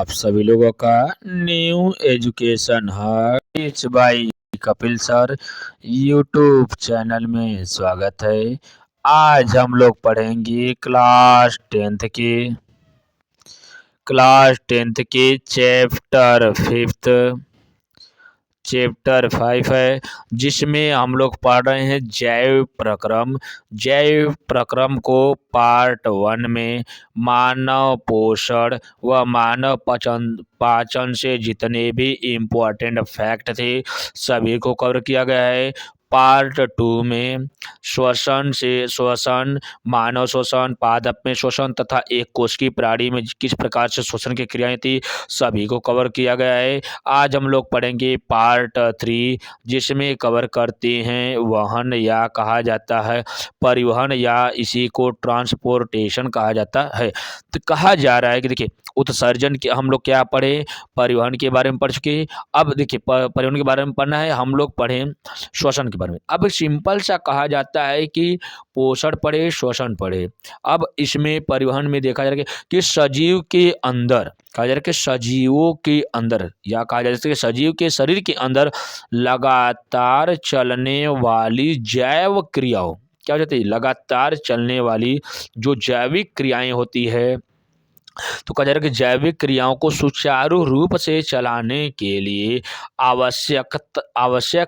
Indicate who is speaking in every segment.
Speaker 1: आप सभी लोगों का new education hearts by Kapil sir YouTube channel में स्वागत है। आज हम लोग पढ़ेंगे क्लास टेंथ के चैप्टर 5 है, जिसमें हम लोग पढ़ रहे हैं जैव प्रक्रम को पार्ट 1 में मानव पोषण व मानव पाचन से जितने भी इम्पोर्टेंट फैक्ट थे सभी को कवर किया गया है। पार्ट 2 में श्वसन, मानव श्वसन, पादप में श्वसन तथा एक कोशिकीय प्राणी में किस प्रकार से श्वसन की क्रियाएं थी सभी को कवर किया गया है। आज हम लोग पढ़ेंगे पार्ट 3, जिसमें कवर करते हैं वहन या कहा जाता है परिवहन या इसी को ट्रांसपोर्टेशन कहा जाता है। तो कहा जा रहा है कि देखिए उत्सर्जन के हम लोग क्या पढ़े, परिवहन के बारे में पढ़ चुके। अब देखिए परिवहन के बारे में पढ़ना है, हम लोग पढ़े श्वसन के बारे में। अब सिंपल सा कहा जाता है कि पोषण पढ़े श्वसन पढ़े। अब इसमें परिवहन में देखा जा रहा है कि सजीव के अंदर कहा जा रहा है कि सजीवों के अंदर या कहा जा रहा है कि सजीव के शरीर के अंदर लगातार चलने वाली जैव क्रियाओं क्या हो जाती है, लगातार चलने वाली जो जैविक क्रियाएं होती है। तो कहा जा रहा है कि जैविक क्रियाओं को सुचारू रूप से चलाने के लिए आवश्यक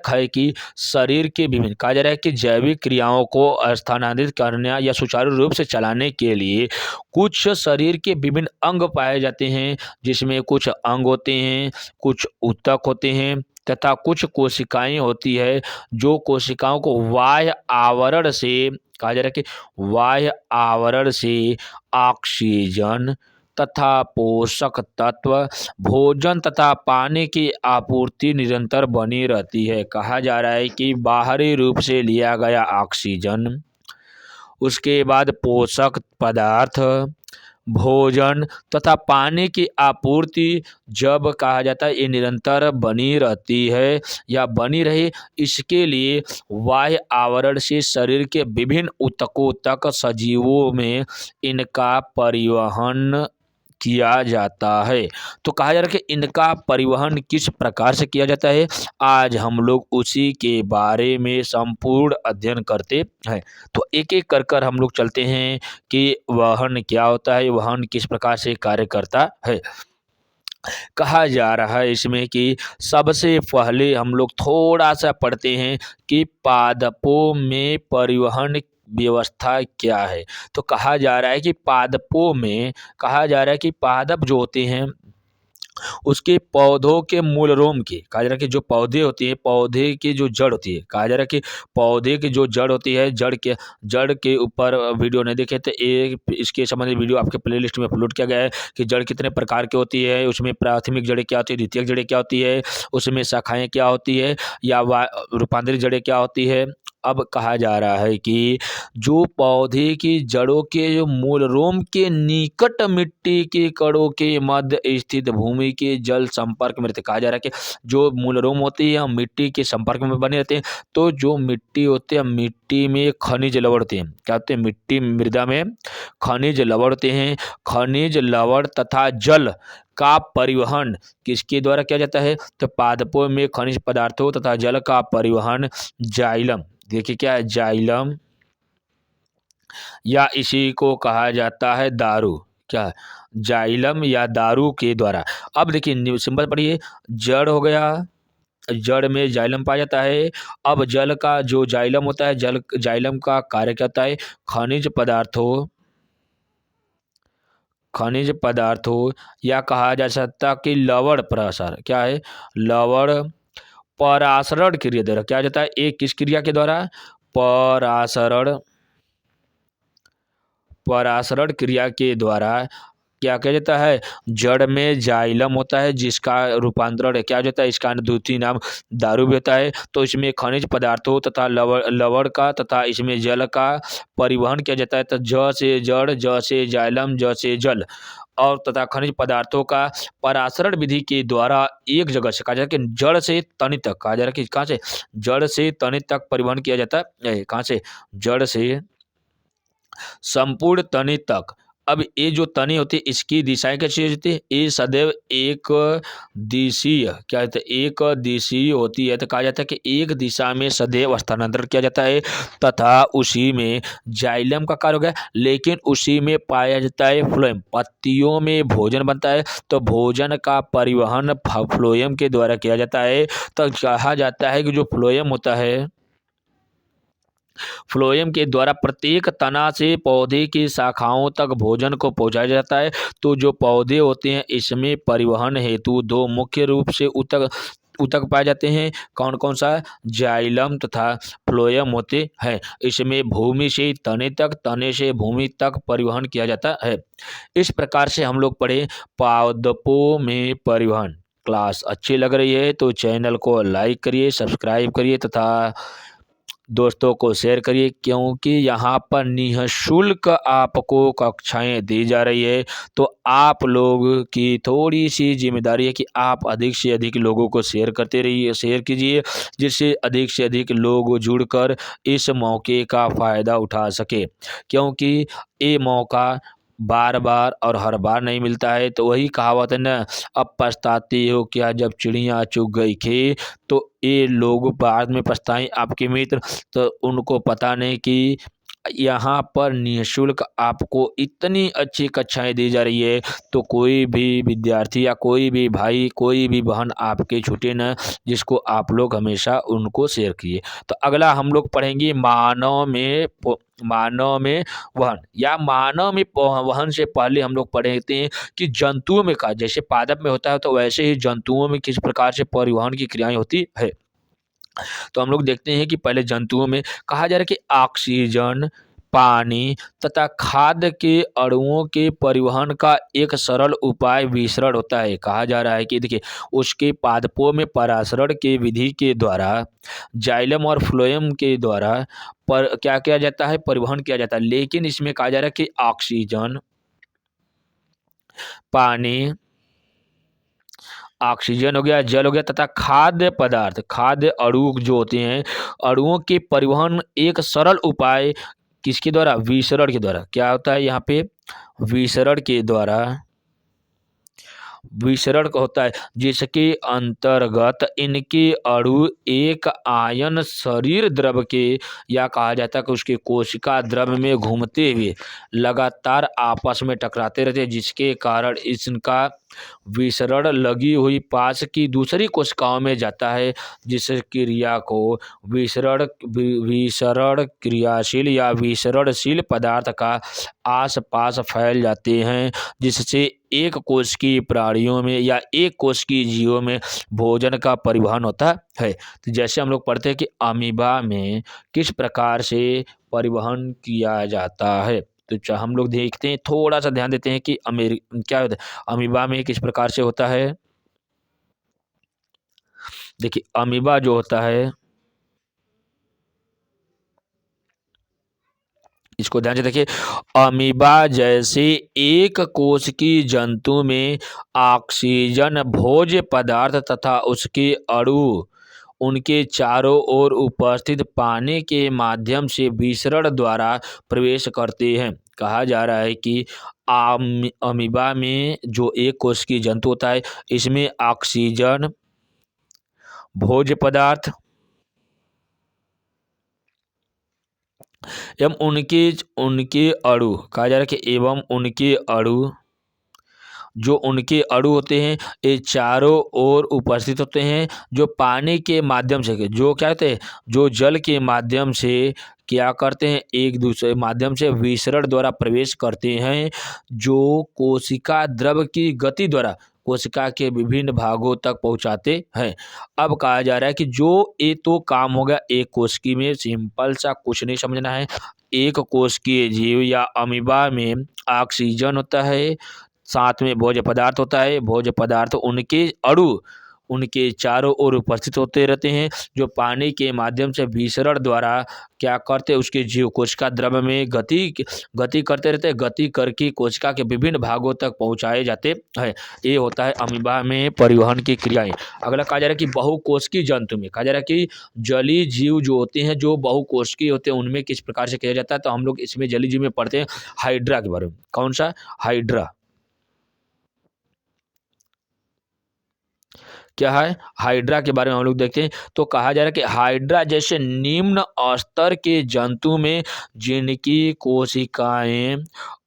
Speaker 1: है कि शरीर के विभिन्न कहा जा रहा है कि जैविक क्रियाओं को स्थानांतरित करने या सुचारू रूप से चलाने के लिए कुछ शरीर के विभिन्न अंग पाए जाते हैं, जिसमें कुछ अंग होते हैं, कुछ ऊतक होते हैं तथा कुछ कोशिकाएं होती है, जो कोशिकाओं को बाह्य आवरण से कहा जा रहा है कि बाह्य आवरण से ऑक्सीजन तथा पोषक तत्व, भोजन तथा पानी की आपूर्ति निरंतर बनी रहती है। कहा जा रहा है कि बाहरी रूप से लिया गया ऑक्सीजन, उसके बाद पोषक पदार्थ, भोजन तथा पानी की आपूर्ति जब कहा जाता है ये निरंतर बनी रहती है या बनी रहे, इसके लिए बाह्य आवरण से शरीर के विभिन्न ऊतकों तक सजीवों में इनका परिवहन किया जाता है। तो कहा जा रहा है कि इनका परिवहन किस प्रकार से किया जाता है, आज हम लोग उसी के बारे में संपूर्ण अध्ययन करते हैं। तो एक एक कर हम लोग चलते हैं कि वहन क्या होता है, वहन किस प्रकार से कार्य करता है। कहा जा रहा है इसमें कि सबसे पहले हम लोग थोड़ा सा पढ़ते हैं कि पादपों में परिवहन व्यवस्था क्या है। तो कहा जा रहा है कि पादपों में कहा जा रहा है कि पादप जो होते हैं उसके पौधों के मूलरोम के कहा जा रहा है कि जो पौधे होती है, पौधे की जो जड़ होती है, कहा जा रहा है कि पौधे की जो जड़ होती है, जड़ के ऊपर वीडियो नहीं देखे तो एक इसके संबंधित वीडियो आपके प्लेलिस्ट में अपलोड किया गया है कि जड़ कितने प्रकार की होती है, उसमें प्राथमिक जड़ें क्या होती है, द्वितीयक जड़ें क्या होती है, उसमें शाखाएं क्या होती है या रूपांतरित जड़ें क्या होती है। अब कहा जा रहा है कि जो पौधे की जड़ों के जो मूल रोम के निकट मिट्टी के कणों के मध्य स्थित भूमि के जल संपर्क में रहते, कहा जा रहा है कि जो मूल रोम होती है मिट्टी के संपर्क में बने रहते हैं। तो जो मिट्टी होते हैं, मिट्टी में खनिज लवण होते हैं, क्या होते हैं, मिट्टी मृदा में खनिज लवण होते हैं। खनिज लवण तथा जल का परिवहन किसके द्वारा किया जाता है, तो पादपों में खनिज पदार्थों तथा जल का परिवहन जाइलम, देखिए क्या है, जाइलम या इसी को कहा जाता है दारू, क्या है, जाइलम या दारू के द्वारा। अब देखिए सिंपल पढ़िए, जड़ हो गया, जड़ में जाइलम पाया जाता है। अब जल का जो जाइलम होता है, जाइलम का कार्य क्या होता है, खनिज पदार्थों या कहा जा सकता कि लवण प्रसार, क्या है, लवण परासरण क्रिया द्वारा क्या जाता है, एक किस क्रिया के द्वारा, परासरण क्रिया के द्वारा क्या किया जाता है, जड़ में जाइलम होता है जिसका रूपांतरण क्या हो जाता है, इसका द्वितीय नाम दारू भी होता है। तो इसमें खनिज पदार्थों तथा लवण का तथा इसमें जल का परिवहन किया जाता है। तो ज से जड़, ज से जाइलम, ज से जल और तथा खनिज पदार्थों का परासरण विधि के द्वारा एक जगह से कहा जाता है कि जड़ से तनि तक, कहा जा रहा है कि कहाँ से, जड़ से तनि तक परिवहन किया जाता है, कहाँ से, जड़ से संपूर्ण तनि तक अब ये जो तने होते हैं इसकी दिशाएं कैसी होती है, ये सदैव एक दिशीय, क्या कहते हैं, एक दिशीय होती है। तो कहा जाता है कि एक दिशा में सदैव स्थानांतरण किया जाता है तथा उसी में जाइलम का कार्य हो गया, लेकिन उसी में पाया जाता है फ्लोएम। पत्तियों में भोजन बनता है तो भोजन का परिवहन फ्लोएम के द्वारा किया जाता है। तो कहा जाता है कि जो फ्लोएम होता है, फ्लोएम के द्वारा प्रत्येक तना से पौधे की शाखाओं तक भोजन को पहुंचाया जाता है। तो जो पौधे होते हैं इसमें परिवहन हेतु दो मुख्य रूप से ऊतक ऊतक पाए जाते हैं। कौन कौन सा? जाइलम तथा फ्लोएम होते हैं। इसमें भूमि से तने तक, तने से भूमि तक परिवहन किया जाता है। इस प्रकार से हम लोग पढ़े पादपों में परिवहन। क्लास अच्छी लग रही है तो चैनल को लाइक करिए, सब्सक्राइब करिए तथा दोस्तों को शेयर करिए, क्योंकि यहाँ पर निःशुल्क आपको कक्षाएं दी जा रही है। तो आप लोग की थोड़ी सी जिम्मेदारी है कि आप अधिक से अधिक लोगों को शेयर करते रहिए, शेयर कीजिए, जिससे अधिक से अधिक लोग जुड़कर इस मौके का फ़ायदा उठा सके, क्योंकि ये मौका बार बार और हर बार नहीं मिलता है। तो वही कहावत है ना, अब पछताती हो क्या जब चिड़िया चुग गई खेत। तो ये लोग बाद में पछताएं आपके मित्र, तो उनको पता नहीं कि यहाँ पर निःशुल्क आपको इतनी अच्छी कक्षाएं दी जा रही है। तो कोई भी विद्यार्थी या कोई भी भाई, कोई भी बहन आपके छूटे न, जिसको आप लोग हमेशा उनको शेयर किए। तो अगला हम लोग पढ़ेंगे मानव में वहन, या मानव में वहन से पहले हम लोग पढ़ते हैं कि जंतुओं में का, जैसे पादप में होता है तो वैसे ही जंतुओं में किस प्रकार से परिवहन की क्रियाएं होती है। तो हम लोग देखते हैं कि पहले जंतुओं में कहा जा रहा है कि ऑक्सीजन, पानी तथा खाद्य के अणुओं के परिवहन का एक सरल उपाय विसरण होता है। कहा जा रहा है कि देखिए, उसके पादपों में परासरण के विधि के द्वारा जाइलम और फ्लोएम के द्वारा पर क्या किया जाता है, परिवहन किया जाता है। लेकिन इसमें कहा जा रहा है कि ऑक्सीजन, पानी, ऑक्सीजन हो गया, जल हो गया तथा खाद्य पदार्थ, खाद्य अणु जो होते हैं, अणुओं के परिवहन एक सरल उपाय किसके द्वारा? विसरण के द्वारा। क्या होता है यहाँ पे? विसरण के द्वारा, विसरण होता है, जिसके अंतर्गत इनके अणु एक आयन शरीर द्रव के, या कहा जाता है कि उसके कोशिका द्रव में घूमते हुए लगातार आपस में टकराते रहते हैं, जिसके कारण इसका विसरण लगी हुई पास की दूसरी कोशिकाओं में जाता है, जिस क्रिया को विसरण क्रियाशील या विसरणशील पदार्थ का आसपास फैल जाते हैं, जिससे एक कोश की प्राणियों में या एक कोश की जीवों में भोजन का परिवहन होता है। तो जैसे हम लोग पढ़ते हैं कि अमीबा में किस प्रकार से परिवहन किया जाता है। तो हम लोग देखते हैं, थोड़ा सा ध्यान देते हैं कि क्या होता है अमीबा में किस प्रकार से होता है। देखिए, अमीबा जो होता है, इसको ध्यान से देखिए, अमीबा जैसे एक कोश की जंतु में ऑक्सीजन, भोज्य पदार्थ तथा उसके अणु उनके चारों ओर उपस्थित पानी के माध्यम से विसरण द्वारा प्रवेश करते हैं। कहा जा रहा है कि अमीबा में जो एक कोश की जंतु होता है, इसमें ऑक्सीजन, भोज्य पदार्थ एवं उनके उनके अणु, कहा जा रहा है कि एवं उनके अणु, जो उनके अणु होते हैं ये चारों ओर उपस्थित होते हैं, जो पानी के माध्यम से, जो क्या कहते हैं, जो जल के माध्यम से क्या करते हैं, एक दूसरे माध्यम से विसरण द्वारा प्रवेश करते हैं, जो कोशिका द्रव की गति द्वारा कोशिका के विभिन्न भागों तक पहुंचाते हैं। अब कहा जा रहा है कि जो ये तो काम हो गया एक कोशिकी में, सिंपल सा, कुछ नहीं समझना है। एक कोशिकीय जीव या अमीबा में ऑक्सीजन होता है, साथ में भोज्य पदार्थ होता है, भोज्य पदार्थ उनके अणु उनके चारों ओर उपस्थित होते रहते हैं, जो पानी के माध्यम से विसरण द्वारा क्या करते हैं, उसके जीव कोशिका द्रव में गति करते रहते हैं, गति करके कोशिका के विभिन्न भागों तक पहुंचाए जाते हैं। ये होता है अमीबा में परिवहन की क्रियाएं। अगला कहा जा रहा है कि बहुकोशिकीय जंतु में, कहा जा रहा है कि जलीय जीव जो होते हैं, जो बहुकोशिकीय होते हैं, उनमें किस प्रकार से किया जाता है। तो हम लोग इसमें जलीय जीव में पढ़ते हैं हाइड्रा के बारे में। कौन सा? हाइड्रा। क्या है? हाइड्रा के बारे में हम लोग देखते हैं। तो कहा जा रहा है कि हाइड्रा जैसे निम्न स्तर के जंतु में जिनकी कोशिकाएं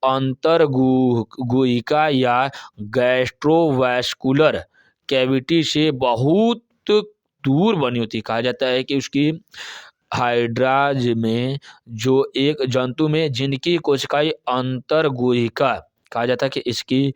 Speaker 1: अंतर्गुहिका या गैस्ट्रोवैस्कुलर कैविटी से बहुत दूर बनी होती है। कहा जाता है कि उसकी हाइड्राज में जो एक जंतु में जिनकी कोशिकाएं अंतर्गुहिका, कहा जाता है कि इसकी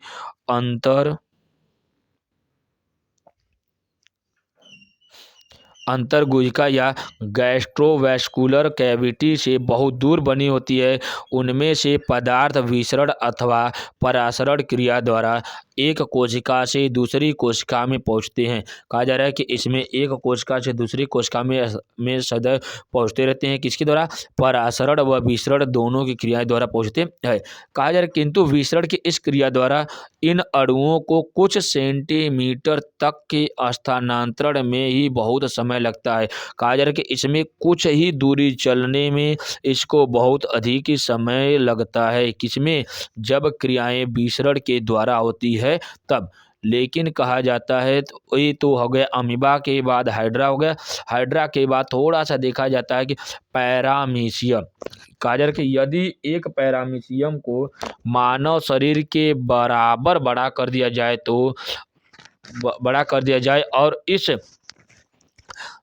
Speaker 1: अंतर्गुहिका या गैस्ट्रोवैस्कुलर कैविटी से बहुत दूर बनी होती है। उनमें से पदार्थ विसरण अथवा परासरण क्रिया द्वारा एक कोशिका से दूसरी कोशिका में पहुंचते हैं। कहा जा रहा है कि इसमें एक कोशिका से दूसरी कोशिका में सदैव पहुंचते रहते हैं। किसके द्वारा? परासरण व विसरण दोनों की क्रिया द्वारा पहुंचते हैं। कहा जा रहा है किंतु विसरण की इस क्रिया द्वारा इन अणुओं को कुछ सेंटीमीटर तक के स्थानांतरण में ही बहुत समय लगता है। कहा जा रहा है कि इसमें कुछ ही दूरी चलने में इसको बहुत अधिक ही समय लगता है। किसमें? जब क्रियाएं विसरण के द्वारा होती है तब। लेकिन कहा जाता है, तो ये तो हो गया अमीबा के बाद हाइड्रा हो गया। हाइड्रा के बाद थोड़ा सा देखा जाता है कि पैरामीशियम। कहा जा रहा है कि यदि एक पैरामीशियम को मानव शरीर के बराबर बड़ा कर दिया जाए और इस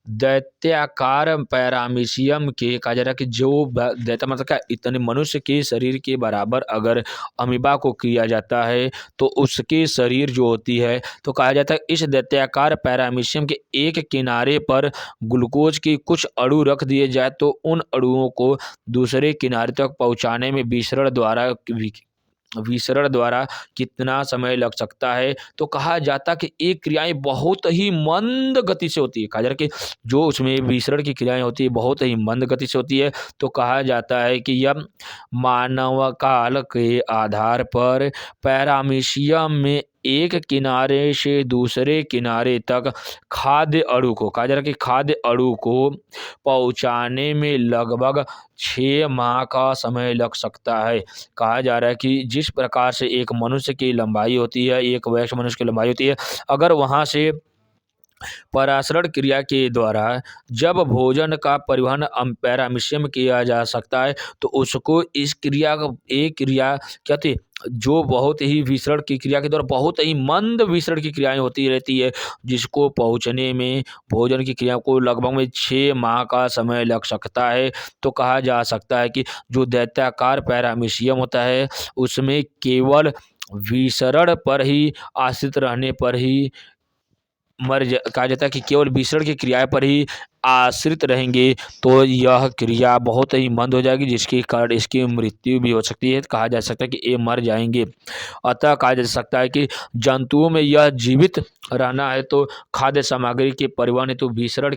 Speaker 1: दैत्याकार पैरामीशियम के, कहा जा रहा है कि जो दैत्य मतलब क्या, इतने मनुष्य के शरीर के बराबर अगर अमीबा को किया जाता है तो उसके शरीर जो होती है, तो कहा जाता है इस दैत्याकार पैरामीशियम के एक किनारे पर ग्लूकोज के कुछ अणु रख दिए जाए तो उन अणुओं को दूसरे किनारे तक पहुंचाने में विसरण द्वारा कितना समय लग सकता है। तो कहा जाता कि ये क्रियाएं बहुत ही मंद गति से होती है। कहा जा रहा है कि जो उसमें विसरण की क्रियाएं होती है बहुत ही मंद गति से होती है। तो कहा जाता है कि यह मानव काल के आधार पर पैरामीशियम में एक किनारे से दूसरे किनारे तक खाद्य अणु को, कहा जा रहा है कि खाद्य अणु को पहुंचाने में लगभग 6 माह का समय लग सकता है। कहा जा रहा है कि जिस प्रकार से एक मनुष्य की लंबाई होती है, एक वयस्क मनुष्य की लंबाई होती है, अगर वहाँ से परासरण क्रिया के द्वारा जब भोजन का परिवहन पैरामीशियम किया जा सकता है तो उसको इस क्रिया एक क्रिया क्या थी, जो बहुत ही विसरण की क्रिया के द्वारा बहुत ही मंद विसरण की क्रियाएं होती रहती है, जिसको पहुंचने में भोजन की क्रिया को लगभग में 6 माह का समय लग सकता है। तो कहा जा सकता है कि जो दैत्याकार पैरामीशियम होता है उसमें केवल विसरण पर ही आश्रित रहने पर ही कहा जाता है कि केवल विसरण की क्रिया पर ही आश्रित रहेंगे तो यह क्रिया बहुत ही मंद हो जाएगी, जिसके कारण इसकी मृत्यु भी हो सकती है। कहा जा सकता है कि ये मर जाएंगे। अतः कहा जा सकता है कि जंतुओं में यह जीवित रहना है तो खाद्य सामग्री के परिवहन हेतु विसरण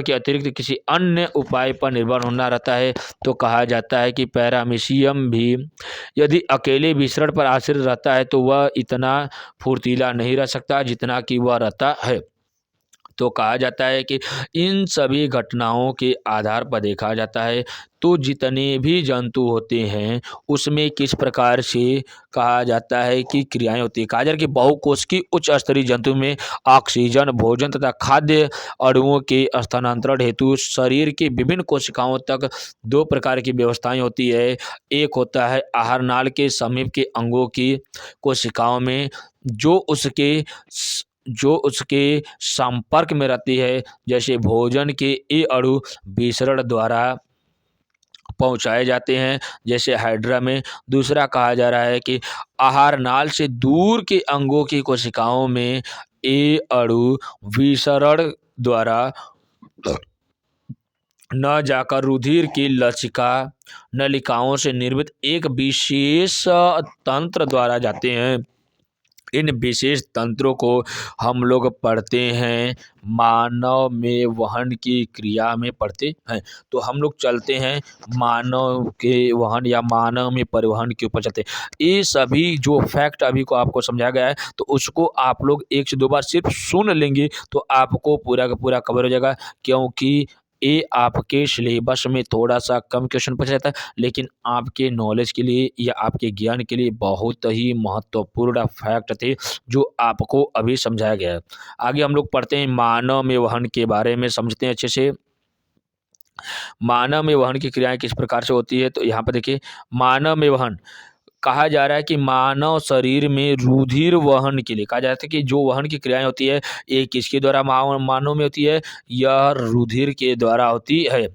Speaker 1: के अतिरिक्त किसी अन्य उपाय पर निर्भर होना रहता है। तो कहा जाता है कि पैरामीशियम भी यदि अकेले विसरण पर आश्रित रहता है तो वह इतना फुर्तीला नहीं रह सकता जितना कि वह रहता है। तो कहा जाता है कि इन सभी घटनाओं के आधार पर देखा जाता है तो जितने भी जंतु होते हैं उसमें किस प्रकार से कहा जाता है कि क्रियाएं होती है। कहा जा रहा है कि बहुकोशिकीय उच्च स्तरीय जंतु में ऑक्सीजन, भोजन तथा खाद्य अणुओं के स्थानांतरण हेतु शरीर की विभिन्न कोशिकाओं तक 2 प्रकार की व्यवस्थाएं होती है। एक होता है आहार नाल के समीप के अंगों की कोशिकाओं में जो उसके संपर्क में रहती है, जैसे भोजन के ये अणु विसरण द्वारा पहुंचाए जाते हैं, जैसे हाइड्रा में। दूसरा कहा जा रहा है कि आहार नाल से दूर के अंगों की कोशिकाओं में ये अणु विसरण द्वारा न जाकर रुधिर की लसिका नलिकाओं से निर्मित एक विशेष तंत्र द्वारा जाते हैं। इन विशेष तंत्रों को हम लोग पढ़ते हैं मानव में वहन की क्रिया में पढ़ते हैं। तो हम लोग चलते हैं मानव के वहन या मानव में परिवहन के ऊपर चलते हैं। ये सभी जो फैक्ट अभी को आपको समझाया गया है तो उसको आप लोग एक से दो बार सिर्फ सुन लेंगे तो आपको पूरा का पूरा कवर हो जाएगा, क्योंकि ये आपके सिलेबस में थोड़ा सा कम क्वेश्चन पूछा जाता है, लेकिन आपके नॉलेज के लिए या आपके ज्ञान के लिए बहुत ही महत्वपूर्ण फैक्ट थे जो आपको अभी समझाया गया है। आगे हम लोग पढ़ते हैं मानव में वहन के बारे में, समझते हैं अच्छे से। मानव में वहन की क्रियाएं किस प्रकार से होती है, तो यहाँ पर देखिए मानव में वहन कहा जा रहा है कि मानव शरीर में रुधिर वहन के लिए कहा जाता है कि जो वहन की क्रियाएं होती है ये किसके द्वारा मानव में होती है, यह रुधिर के द्वारा होती है।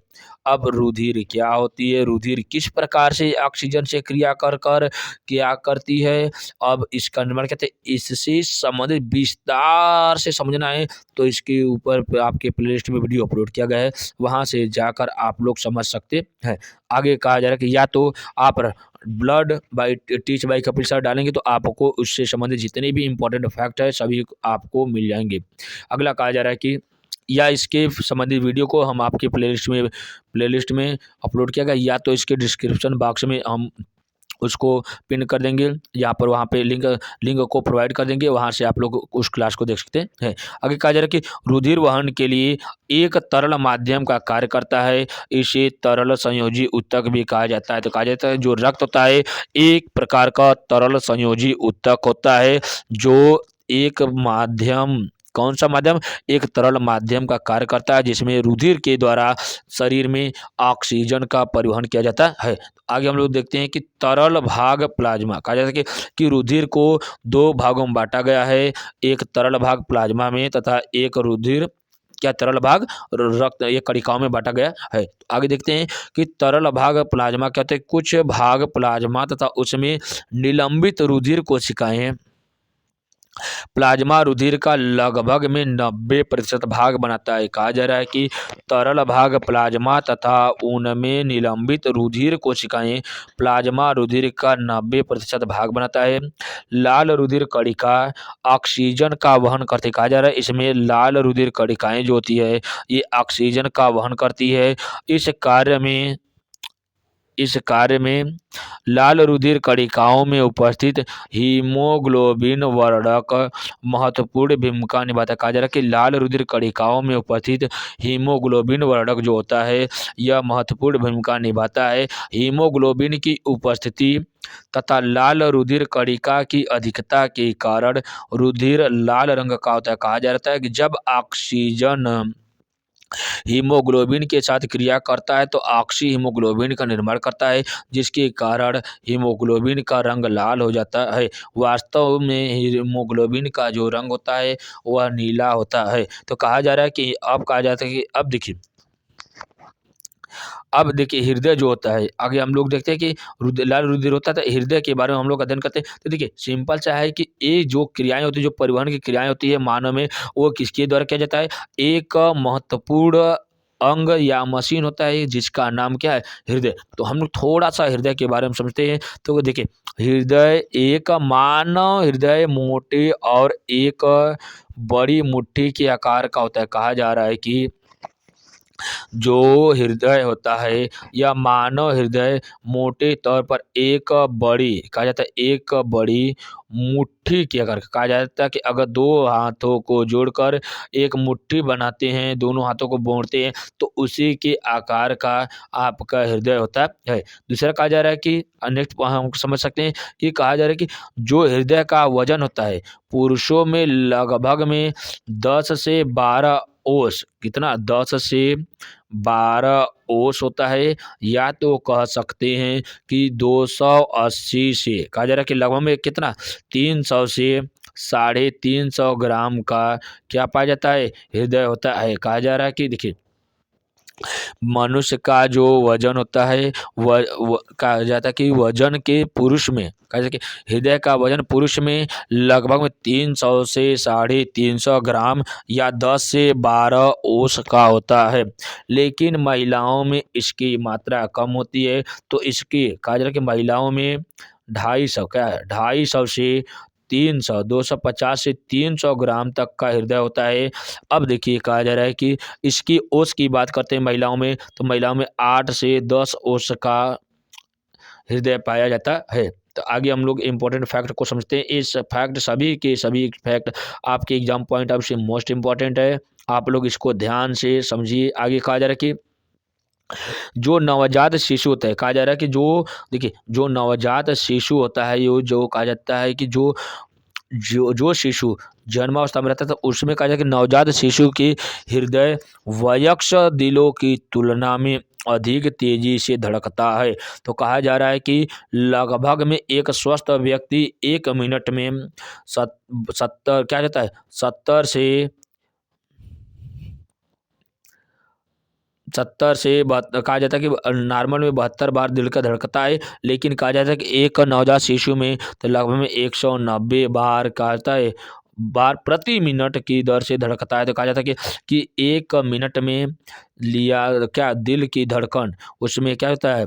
Speaker 1: अब रुधिर क्या होती है, रुधिर किस प्रकार से ऑक्सीजन से क्रिया कर कर क्या करती है, अब इसका निर्माण कहते हैं। इससे संबंधित विस्तार से समझना है तो इसके ऊपर पे आपके प्लेलिस्ट में वीडियो अपलोड किया गया है, वहां से जाकर आप लोग समझ सकते हैं। आगे कहा जा रहा है कि या तो आप blood by teach by Kapil sir डालेंगे तो आपको उससे संबंधित जितने भी इंपॉर्टेंट फैक्ट है सभी आपको मिल जाएंगे। अगला कहा जा रहा है कि या इसके संबंधित वीडियो को हम आपके प्लेलिस्ट में अपलोड किया गया, या तो इसके डिस्क्रिप्शन बॉक्स में हम उसको पिन कर देंगे, यहाँ पर वहाँ पे लिंक को प्रोवाइड कर देंगे, वहाँ से आप लोग उस क्लास को देख सकते हैं। आगे कहा जा रहा है कि रुधिर वहन के लिए एक तरल माध्यम का कार्य करता है, इसे तरल संयोजी ऊतक भी कहा जाता है। तो कहा जाता है जो रक्त होता है एक प्रकार का तरल संयोजी ऊतक होता है, जो एक माध्यम, कौन सा माध्यम, एक तरल माध्यम का कार्य करता है जिसमें रुधिर के द्वारा शरीर में ऑक्सीजन का परिवहन किया जाता है। आगे हम लोग देखते हैं कि तरल भाग प्लाज्मा कहा जाता है कि रुधिर को दो भागों में बांटा गया है, एक तरल भाग प्लाज्मा में तथा एक रुधिर क्या तरल भाग रक्त ये कणिकाओं में बांटा गया है। तो आगे देखते हैं कि तरल भाग प्लाज्मा कहते हैं कुछ भाग प्लाज्मा तथा उसमें निलंबित रुधिर कोशिकाएं प्लाज्मा रुधिर का लगभग में 90% भाग बनाता है। कहा जा रहा है कि तरल भाग प्लाज्मा तथा उनमें निलंबित रुधिर कोशिकाएं प्लाज्मा रुधिर का 90% भाग बनाता है। लाल रुधिर कणिका ऑक्सीजन का वहन करती, कहा जा रहा है इसमें लाल रुधिर कणिकाएं जो होती है ये ऑक्सीजन का वहन करती है। इस कार्य में लाल रुधिर कणिकाओं में उपस्थित हीमोग्लोबिन वर्णक महत्वपूर्ण भूमिका निभाता है। कहा जा रहा है कि लाल रुधिर कणिकाओं में उपस्थित हीमोग्लोबिन वर्णक जो होता है यह महत्वपूर्ण भूमिका निभाता है। हीमोग्लोबिन की उपस्थिति तथा लाल रुधिर कणिका की अधिकता के कारण रुधिर लाल रंग का होता है। कहा जाता है कि जब ऑक्सीजन हीमोग्लोबिन के साथ क्रिया करता है तो ऑक्सी हीमोग्लोबिन का निर्माण करता है, जिसके कारण हीमोग्लोबिन का रंग लाल हो जाता है। वास्तव में हीमोग्लोबिन का जो रंग होता है वह नीला होता है। तो कहा जा रहा है कि अब कहा जाता है कि अब देखिए हृदय जो होता है, आगे हम लोग देखते हैं कि लाल रुधिर होता है तो हृदय के बारे में हम लोग अध्ययन करते हैं। तो देखिए सिंपल सा है कि ये जो क्रियाएं होती है, जो परिवहन की क्रियाएं होती है मानव में, वो किसके द्वारा किया जाता है, एक महत्वपूर्ण अंग या मशीन होता है जिसका नाम क्या है, हृदय। तो हम लोग थोड़ा सा हृदय के बारे में समझते हैं। तो देखिए हृदय एक मानव हृदय मोटे और एक बड़ी मुट्ठी के आकार का होता है। कहा जा रहा है कि जो हृदय होता है या मानव हृदय मोटे तौर पर एक बड़ी, कहा जाता है एक बड़ी मुट्ठी के आकार, कहा जाता है कि अगर दो हाथों को जोड़कर एक मुट्ठी बनाते हैं, दोनों हाथों को मोड़ते हैं तो उसी के आकार का आपका हृदय होता है। दूसरा कहा जा रहा है कि नेक्स्ट हम समझ सकते हैं कि कहा जा रहा है कि जो हृदय का वजन होता है पुरुषों में लगभग में 10 से 12 ओस, कितना, 10 से 12 ओस होता है, या तो कह सकते हैं कि 280 से, कहा जा रहा है कि लगभग में कितना 300 से 350 ग्राम का क्या पाया जाता है, हृदय होता है। कहा जा रहा है कि देखिए मनुष्य का जो वजन होता है कहा जाता है कि वजन के पुरुष में, कहा जाता है कि हृदय का वजन पुरुष में लगभग में 300 से 350 ग्राम या 10 से 12 ओस का होता है, लेकिन महिलाओं में इसकी मात्रा कम होती है। तो इसकी कहा जा रहा है कि महिलाओं में 250 क्या है, 250 से 300 250 से 300 ग्राम तक का हृदय होता है। अब देखिए कहा जा रहा है कि इसकी ओस की बात करते हैं महिलाओं में, तो महिलाओं में 8 से 10 ओस का हृदय पाया जाता है। तो आगे हम लोग इम्पोर्टेंट फैक्ट को समझते हैं। इस फैक्ट सभी के सभी फैक्ट आपके एग्जाम पॉइंट ऑफ से मोस्ट इम्पॉर्टेंट है। आप लोग इसको ध्यान से समझिए। आगे कहा जा रहा है कि जो नवजात शिशु होता है, कहा जा रहा है कि जो देखिए जो नवजात शिशु होता है, ये जो कहा जाता है कि जो जो जो शिशु जन्मावस्था में रहता है, तो उसमें कहा जाए कि नवजात शिशु की हृदय वयस्क दिलों की तुलना में अधिक तेजी से धड़कता है। तो कहा जा रहा है कि लगभग में एक स्वस्थ व्यक्ति 1 मिनट में 70 क्या जाता है 70 से कहा जाता है कि नॉर्मल में 72 बार दिल का धड़कता है, लेकिन कहा जाता है कि एक नवजात शिशु में तो लगभग में 190 बार कहता है बार प्रति मिनट की दर से धड़कता है। तो कहा जाता है कि 1 मिनट में लिया क्या दिल की धड़कन, उसमें क्या होता है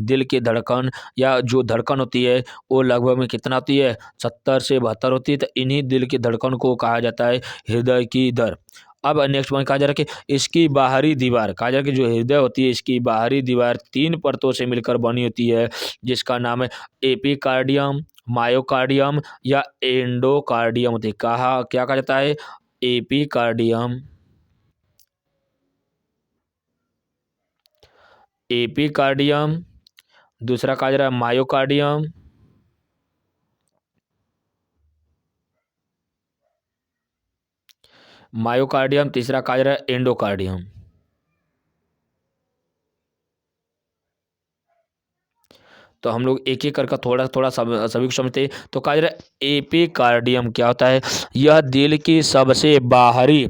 Speaker 1: दिल की धड़कन या जो धड़कन होती है वो लगभग में कितना होती है 70 से 72 होती है। तो इन्हीं दिल की धड़कन को कहा जाता है हृदय की दर। अब नेक्स्ट पॉइंट कहा जा रहा है कि इसकी बाहरी दीवार, कहा जा रहा है कि जो हृदय होती है इसकी बाहरी दीवार 3 परतों से मिलकर बनी होती है, जिसका नाम है एपिकार्डियम, मायोकार्डियम या एंडोकार्डियम होती है। कहा क्या कहा जाता है एपिकार्डियम, एपिकार्डियम, दूसरा कहा जा रहा है मायोकार्डियम, मायोकार्डियम, तीसरा कहा जा रहा है एंडोकार्डियम। तो हम लोग एक एक करके थोड़ा थोड़ा सभी को समझते हैं। तो कहा जा रहा है एपिकार्डियम क्या होता है, यह दिल की सबसे बाहरी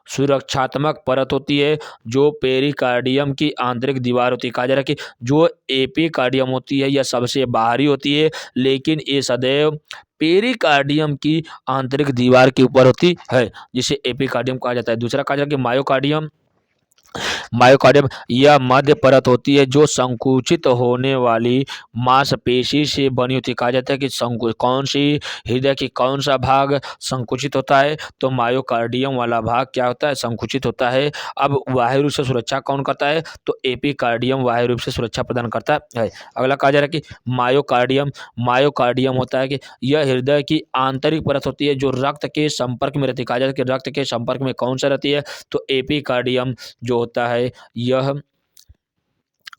Speaker 1: सुरक्षात्मक परत होती है जो पेरिकार्डियम की आंतरिक दीवार होती है। कहा जा रहा है कि जो एपिकार्डियम होती है यह सबसे बाहरी होती है, लेकिन ये सदैव पेरिकार्डियम की आंतरिक दीवार के ऊपर होती है, जिसे एपिकार्डियम कहा जाता है। दूसरा कहा जा रहा है कि मायोकार्डियम, मायोकार्डियम यह मध्य परत होती है जो संकुचित होने वाली मांसपेशी से बनी होती है। कहा जाता है कि कौन सी हृदय की कौन सा भाग संकुचित होता है, तो मायोकार्डियम वाला भाग क्या होता है संकुचित होता है। अब बाह्य रूप से सुरक्षा कौन करता है, तो एपिकार्डियम बाह्य रूप से सुरक्षा प्रदान करता है। अगला कहा जा रहा है कि मायोकार्डियम, मायोकार्डियम होता है कि यह हृदय की आंतरिक परत होती है जो रक्त के संपर्क में रहती है। कहा जाता है कि रक्त के संपर्क में कौन सा रहती है, तो एपिकार्डियम जो होता है यह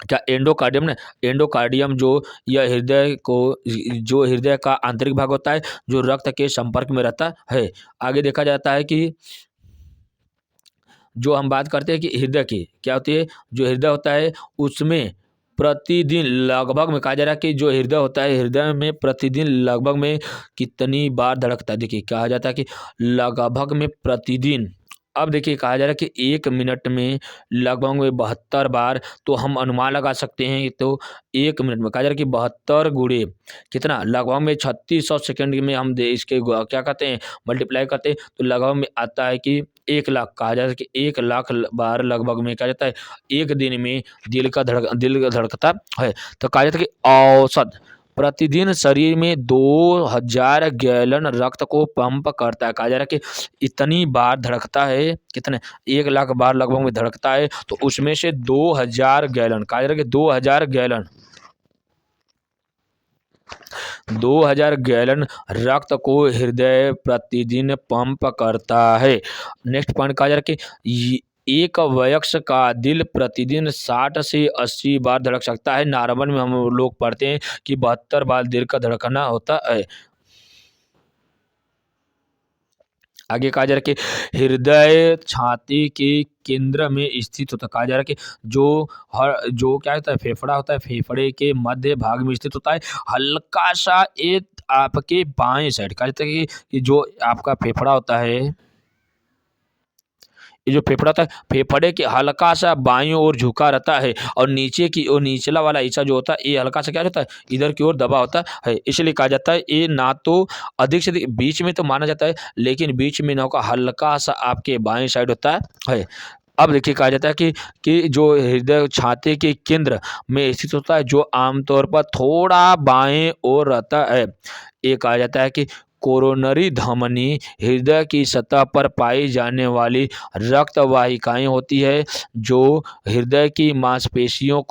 Speaker 1: क्या एंडोकार्डियम ने, एंडोकार्डियम जो यह हृदय को जो हृदय का आंतरिक भाग होता है जो रक्त के संपर्क में रहता है। आगे देखा जाता है कि जो हम बात करते हैं कि हृदय की क्या होती है, जो हृदय होता है उसमें प्रतिदिन लगभग में कहा जा रहा है कि जो हृदय होता है हृदय में प्रतिदिन लगभग में कितनी बार धड़कता है। देखिए कहा जाता है कि लगभग में प्रतिदिन, अब देखिए कहा जा रहा है कि 1 मिनट में लगभग में 72 बार, तो हम अनुमान लगा सकते हैं। तो 1 मिनट में कहा जा रहा है कि 72 गुणे कितना लगभग में 3600 सेकंड में हम इसके क्या कहते हैं मल्टीप्लाई करते हैं, तो लगभग में आता है कि 1 लाख, कहा जाता है कि 1 लाख बार लगभग में कहा जाता है एक दिन में दिल धड़कता है। तो कहा जाता है कि औसत प्रतिदिन शरीर में 2000 गैलन रक्त को पंप करता है। कहा जा रहा है कि इतनी बार धड़कता है, कितने 1 लाख बार लगभग में धड़कता है, तो उसमें से 2000 गैलन, कहा जा रहा है कि 2000 गैलन 2000 गैलन रक्त को हृदय प्रतिदिन पंप करता है। नेक्स्ट पॉइंट कहा जा रहा है कि एक वयस्क का दिल प्रतिदिन 60 से 80 बार धड़क सकता है। नॉर्मल में हम लोग पढ़ते हैं कि 72 बार दिल का धड़कना होता है। आगे कहा जा रहा है कि हृदय छाती के केंद्र में स्थित होता है। कहा जा रहा है कि जो क्या होता है फेफड़ा होता है, फेफड़े के मध्य भाग में स्थित होता है, हल्का सा एक आपके बाएं साइड। कहा जाता है कि जो आपका फेफड़ा होता है, ये जो फेफड़ा होता है फेफड़े के हल्का सा बाईं ओर झुका रहता है, और नीचे की और निचला वाला हिस्सा जो होता है ये हल्का सा क्या रहता है इधर की ओर दबा होता है। इसलिए कहा जाता है ये ना तो अधिक से अधिक बीच में तो माना जाता है, लेकिन बीच में ना होगा, हल्का सा आपके बाएं साइड होता है। अब देखिए कहा जाता है कि जो हृदय छाती के केंद्र में स्थित होता है, जो आमतौर पर थोड़ा बाएं ओर रहता है, एक कहा जाता है कि कोरोनरी धमनी हृदय की सतह पर पाई जाने वाली रक्त वाहिकाएं होती है जो हृदय की मांसपेशियों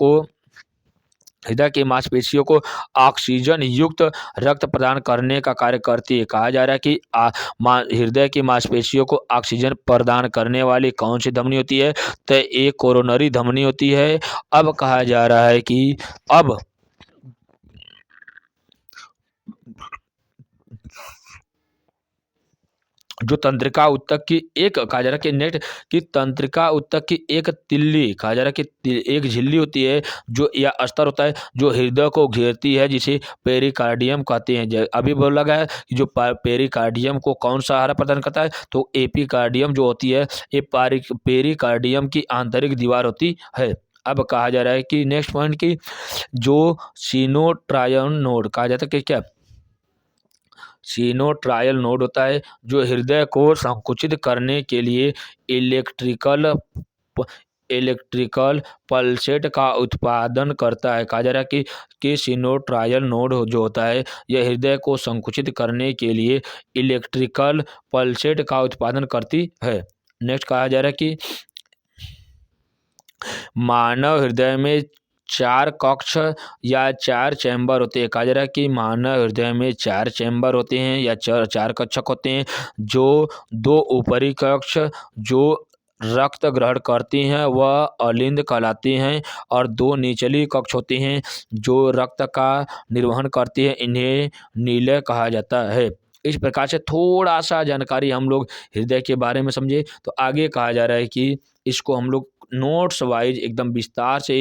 Speaker 1: को ऑक्सीजन युक्त रक्त प्रदान करने का कार्य करती है। कहा जा रहा है कि हृदय की मांसपेशियों को ऑक्सीजन प्रदान करने वाली कौन सी धमनी होती है, तो एक कोरोनरी धमनी होती है। अब कहा जा रहा है कि अब जो तंत्रिका ऊतक की एक कहा जा रहा है कि नेक्स्ट कि तंत्रिका ऊतक की एक तिल्ली कहा जा रहा है कि एक झिल्ली होती है जो या अस्तर होता है जो हृदय को घेरती है, जिसे पेरिकार्डियम कहते हैं। अभी बोला गया है कि जो पेरिकार्डियम को कौन सा सहारा प्रदान करता है, तो एपिकार्डियम जो होती है ये पेरिकार्डियम की आंतरिक दीवार होती है। अब कहा जा रहा है कि नेक्स्ट पॉइंट की जो सिनोट्रायल नोड कहा जाता है कि क्या सिनोट्रायल नोड होता है जो हृदय को संकुचित करने के लिए इलेक्ट्रिकल पल्सेट का उत्पादन करता है। कहा जा रहा है कि सिनोट्रायल नोड जो होता है यह हृदय को संकुचित करने के लिए इलेक्ट्रिकल पल्सेट का उत्पादन करती है। नेक्स्ट कहा जा रहा है कि मानव हृदय में 4 कक्ष या 4 चैम्बर होते हैं। कहा जा रहा है कि मानव हृदय में 4 चैम्बर होते हैं या 4 कक्षक होते हैं। जो 2 ऊपरी कक्ष जो रक्त ग्रहण करती हैं वह अलिंद कहलाती हैं, और 2 निचली कक्ष होते हैं जो रक्त का निर्वहन करती है, इन्हें नीले कहा जाता है। इस प्रकार से थोड़ा सा जानकारी हम लोग हृदय के बारे में समझे। तो आगे कहा जा रहा है कि इसको हम लोग नोट्स वाइज एकदम विस्तार से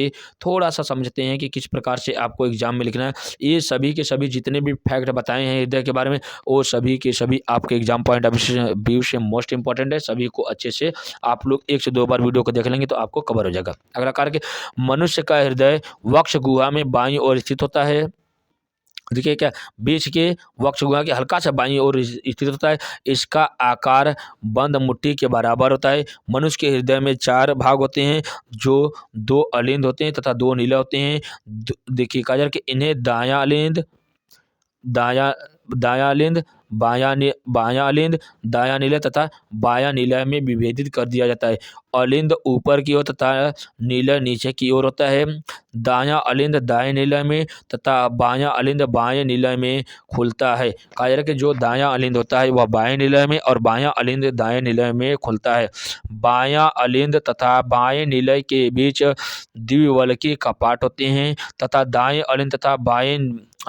Speaker 1: थोड़ा सा समझते हैं कि किस प्रकार से आपको एग्जाम में लिखना है। ये सभी के सभी जितने भी फैक्ट बताए हैं हृदय के बारे में वो सभी के सभी आपके एग्जाम पॉइंट ऑफ व्यू से मोस्ट इंपॉर्टेंट है। सभी को अच्छे से आप लोग 1 से 2 बार वीडियो को देख लेंगे तो आपको कवर हो जाएगा। अगला कार्य कि मनुष्य का हृदय वक्ष गुहा में बाईं ओर स्थित होता है। देखिए क्या बीच के वक्ष गुहा के हल्का सा बाईं ओर स्थित होता है। इसका आकार बंद मुट्ठी के बराबर होता है। मनुष्य के हृदय में 4 भाग होते हैं जो 2 अलिंद होते हैं तथा 2 नीले होते हैं। देखिए कहा जा रहा है कि इन्हें दायां दायां अलिंद बायां अलिंद दायां नीला तथा बायां नीला में विभेदित कर दिया जाता है। अलिंद ऊपर की ओर तथा नीला नीचे की ओर होता है। दायां अलिंद दाएं नीला में तथा बायां अलिंद बाएं नीला में खुलता है। कहा जा रहा है कि जो दायां अलिंद होता है वह बाएं नीला में और बायां अलिंद दाएं नीला में खुलता है। बायां अलिंद तथा बाएं नीला के बीच द्विवल्की कपाट होते हैं तथा दाएं अलिंद तथा बाएं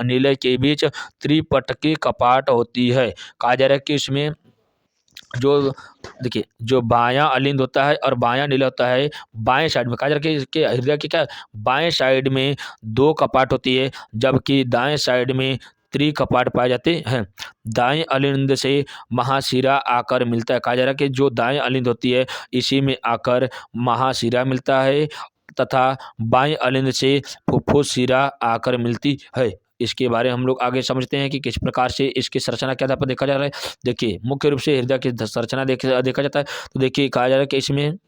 Speaker 1: नीले के बीच त्रिपटकी कपाट होती है। कहा जा रहा है कि इसमें जो देखिए जो बायां अलिंद होता है और बायां नीला होता है बाएं साइड में, कहा जा रहा है कि इसके हृदय के क्या बाएं साइड में 2 कपाट होती है जबकि दाएं साइड में त्रिकपाट पाए जाते हैं। दाएं अलिंद से महाशिरा आकर मिलता है। कहा जा रहा है कि जो दाएं अलिंद होती है इसी में आकर महाशिरा मिलता है तथा बाएं अलिंद से फुफ्फुस शिरा आकर मिलती है। इसके बारे में हम लोग आगे समझते हैं कि किस प्रकार से इसकी संरचना के आधार पर देखा जा रहा है। देखिए मुख्य रूप से हृदय की संरचना देखा जाता है। तो देखिए कहा जा रहा है कि इसमें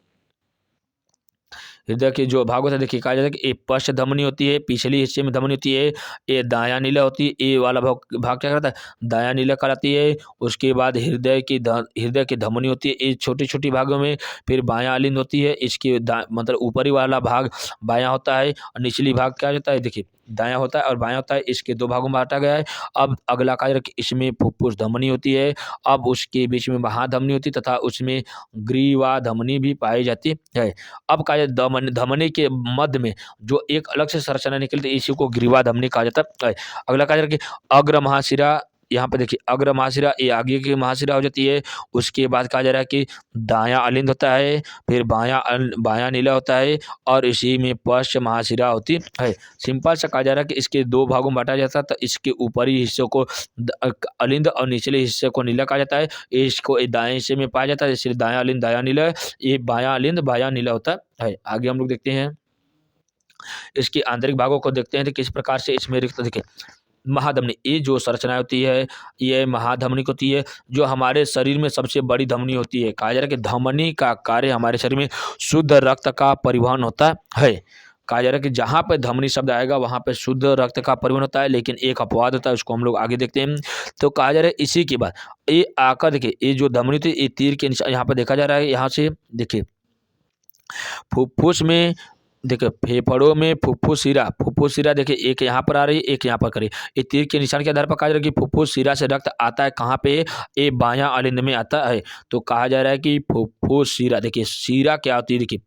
Speaker 1: हृदय के जो भाग होता है देखिए कहा जाता है कि एक पश्च धमनी होती है, पिछली हिस्से में धमनी होती है, ये दायां नीला होती है। ये वाला भाग क्या करता है दायां नीला कहलाती है। उसके बाद हृदय की धमनी होती है, ये छोटी छोटी भागों में। फिर बायां अलिंद होती है, इसकी मतलब ऊपरी वाला भाग बायां होता है और निचली भाग क्या होता है देखिए दायां होता है और बायां होता है। इसके 2 भागों में बांटा गया है। अब अगला कार्य कि इसमें फुफ्फुस धमनी होती है। अब उसके बीच में महाधमनी होती है तथा उसमें ग्रीवा धमनी भी पाई जाती है। अब कहा जाए धमनी के मध्य में जो एक अलग से संरचना निकलती है इसी को ग्रीवा धमनी कहा जाता है। अगला कहा जा रहा है कि अग्र महाशिरा, यहाँ पे देखिए अग्र महाशिरा ये आगे की महाशिरा हो जाती है। उसके बाद कहा जा रहा है कि दायां अलिंद होता है, फिर बायां नीला होता है और इसी में पश्च महाशिरा होती है। सिंपल सा कहा जा रहा है कि इसके 2 भागों में बांटा जाता है। तो इसके ऊपरी हिस्से को अलिंद और निचले हिस्से को नीला कहा जाता है। इसको दाएं हिस्से में पाया जाता है, इसलिए दायां अलिंद दायां नीला है, ये बायां अलिंद बायां नीला होता है। आगे हम लोग देखते हैं इसके आंतरिक भागों को देखते हैं तो किस प्रकार से इसमें रिक्त देखिए महाधमनी ये जो संरचना होती है ये महाधमनी होती है जो हमारे शरीर में सबसे बड़ी धमनी होती है। कहा जा रहा है कि धमनी का कार्य हमारे शरीर में शुद्ध रक्त का परिवहन होता है। कहा जा रहा है कि जहाँ पे धमनी शब्द आएगा वहाँ पे शुद्ध रक्त का परिवहन होता है, लेकिन एक अपवाद होता है, उसको हम लोग आगे देखते हैं। तो कहा जा रहा है इसी के बाद ये आकर देखिए, ये जो धमनी थी ये तीर के निशान यहाँ पर देखा जा रहा है। यहाँ से देखिए फुफ्फुस में, देखिए फेफड़ों में फुफ्फुस शिरा देखिए, एक यहाँ पर आ रही है, एक यहाँ पर करी। ये तीर के निशान के आधार पर कहा जा रहा है कि फुफ्फुस शिरा से रक्त आता है कहाँ पे, ये बायां अलिंद में आता है। तो कहा जा रहा है कि फुफ्फुस शिरा, देखिए शिरा क्या होती है, देखिए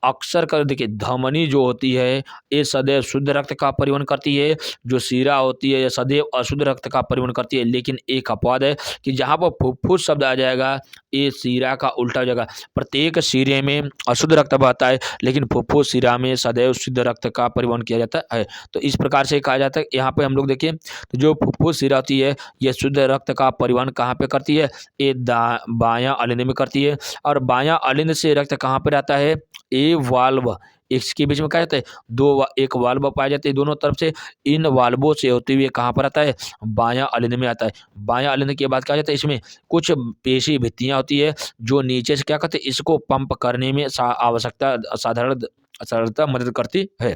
Speaker 1: अक्सर कर देखिए धमनी जो होती है ये सदैव शुद्ध रक्त का परिवहन करती है, जो शिरा होती है ये सदैव अशुद्ध रक्त का परिवहन करती है। लेकिन एक अपवाद है कि जहाँ पर फुफ्फुस शब्द आ जाएगा ये शिरा का उल्टा हो जाएगा। प्रत्येक शिरे में अशुद्ध रक्त बहता है, लेकिन फुफ्फुस शिरा में सदैव शुद्ध रक्त का परिवहन किया जाता है। तो इस प्रकार से कहा जाता है। यहाँ पे हम लोग देखिए तो जो फुफ्फुस शिरा होती है ये शुद्ध रक्त का परिवहन कहाँ पे करती है, ये बायां अलिंद में करती है। और बायां अलिंद से रक्त कहाँ पर आता है, ए वाल्व, इसके बीच में क्या जाता है, एक वाल्व पाए जाते हैं दोनों तरफ से। इन वाल्वों से होते हुए कहाँ पर आता है, बायां अलिंद में आता है। बायां अलिंद के बाद क्या जाता है, इसमें कुछ पेशी भित्तियां होती है जो नीचे से क्या करते हैं, इसको पंप करने में साधारणता मदद करती है।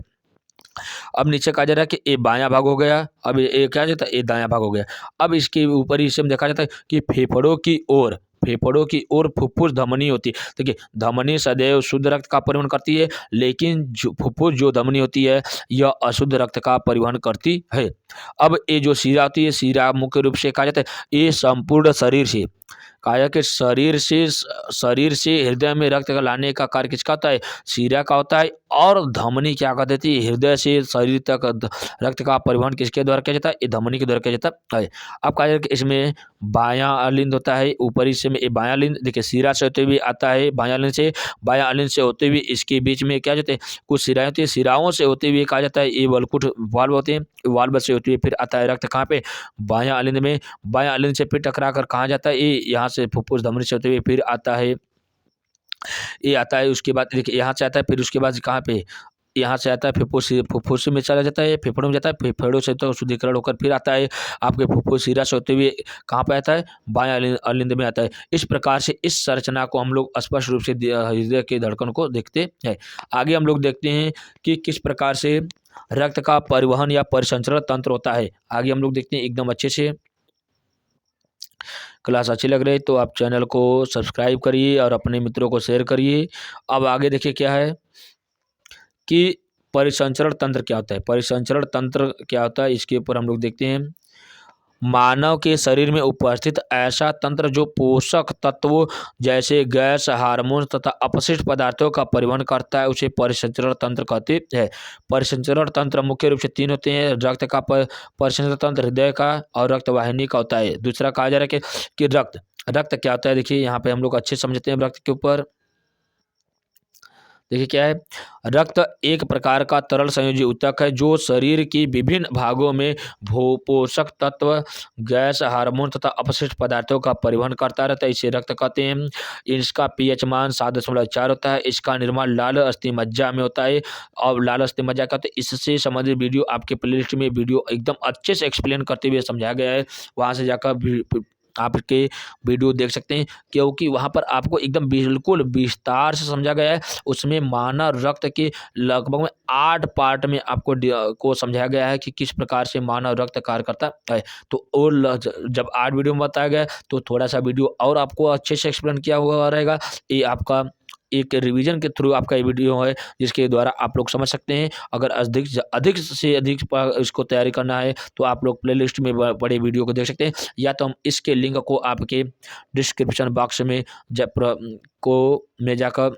Speaker 1: अब नीचे कहा जा रहा है कि ये बायां भाग हो गया, अब ये क्या जाता है, ये दायां भाग हो गया। अब इसके ऊपर ही से देखा जाता है कि फेफड़ों की ओर फुफ्फुस धमनी होती है। देखिए धमनी सदैव शुद्ध रक्त का परिवहन करती है, लेकिन जो फुफ्फुस जो धमनी होती है यह अशुद्ध रक्त का परिवहन करती है। अब ये जो शिरा होती है, शिरा मुख्य रूप से कहा जाता है ये संपूर्ण शरीर से, कहा कि शरीर से हृदय में रक्त का लाने का कार्य किसका होता है, शिरा का होता है। और धमनी क्या कर देती है, हृदय से शरीर तक रक्त का परिवहन किसके द्वारा किया जाता है, ये धमनी के द्वारा किया जाता है। अब कहा जाए कि इसमें बायां अलिंद होता है, ऊपरी से में बायां अलिंद देखिए शिरा से होते हुए आता है, बायां अलिंद से होते हुए इसके बीच में क्या जाते हैं, कुछ शिराएं होती है, शिराओं से होते हुए कहा जाता है ये वलकुट वाल्व होते हैं, वाल्व से होते हुए फिर आता है रक्त कहाँ पे, बायां अलिंद में। बायां अलिंद से फिर टकरा कर कहाँ जाता है, ये यहाँ से फुफ्फुस धमनी से होते हुए फिर आता है, ये आता है। उसके बाद देखिए यहाँ से आता है, फिर उसके बाद कहाँ पे, यहाँ से आता है फुफ्फुस में चला जाता है, फेफड़ों में जाता है, फेफड़ों से तो शुद्धिकरण होकर फिर आता है आपके फुफ्फुस शिरा से होते हुए कहाँ पे आता है, बायां अलिंद में आता है। इस प्रकार से इस संरचना को हम लोग स्पष्ट रूप से हृदय के धड़कन को देखते हैं। आगे हम लोग देखते हैं कि किस प्रकार से रक्त का परिवहन या परिसंचरण तंत्र होता है। आगे हम लोग देखते हैं एकदम अच्छे से। क्लास अच्छी लग रही है तो आप चैनल को सब्सक्राइब करिए और अपने मित्रों को शेयर करिए। अब आगे देखिए क्या है कि परिसंचरण तंत्र क्या होता है। परिसंचरण तंत्र क्या होता है इसके ऊपर हम लोग देखते हैं। मानव के शरीर में उपस्थित ऐसा तंत्र जो पोषक तत्वों जैसे गैस, हार्मोन तथा अपशिष्ट पदार्थों का परिवहन करता है उसे परिसंचरण तंत्र कहते हैं। परिसंचरण तंत्र मुख्य रूप से तीन होते हैं। रक्त का परिसंचरण तंत्र हृदय का और रक्त वाहिनी का होता है। दूसरा कहा जा रहा है कि रक्त क्या होता है। देखिए यहाँ पे हम लोग अच्छे समझते हैं रक्त के ऊपर। देखिए क्या है, रक्त एक प्रकार का तरल संयोजी ऊतक है जो शरीर की विभिन्न भागों में पोषक तत्व, गैस, हार्मोन तथा अपशिष्ट पदार्थों का परिवहन करता रहता है, इसे रक्त कहते हैं। इसका पीएच मान 7.4 होता है। इसका निर्माण लाल अस्थिमज्जा में होता है और लाल अस्थिमज्जा कहते हैं। इससे संबंधित वीडियो आपके प्लेलिस्ट में वीडियो एकदम अच्छे से एक्सप्लेन करते हुए समझाया गया है, वहाँ से जाकर आपके वीडियो देख सकते हैं, क्योंकि वहाँ पर आपको एकदम बिल्कुल विस्तार से समझा गया है। उसमें मानव रक्त के लगभग में 8 पार्ट में आपको को समझाया गया है कि किस प्रकार से मानव रक्त कार्य करता है। तो और जब 8 वीडियो में बताया गया तो थोड़ा सा वीडियो और आपको अच्छे से एक्सप्लेन किया हुआ रहेगा। ये आपका एक रिवीजन के थ्रू आपका ये वीडियो है जिसके द्वारा आप लोग समझ सकते हैं। अगर अधिक से अधिक इसको तैयारी करना है तो आप लोग प्लेलिस्ट में बड़े वीडियो को देख सकते हैं, या तो हम इसके लिंक को आपके डिस्क्रिप्शन बॉक्स में जाकर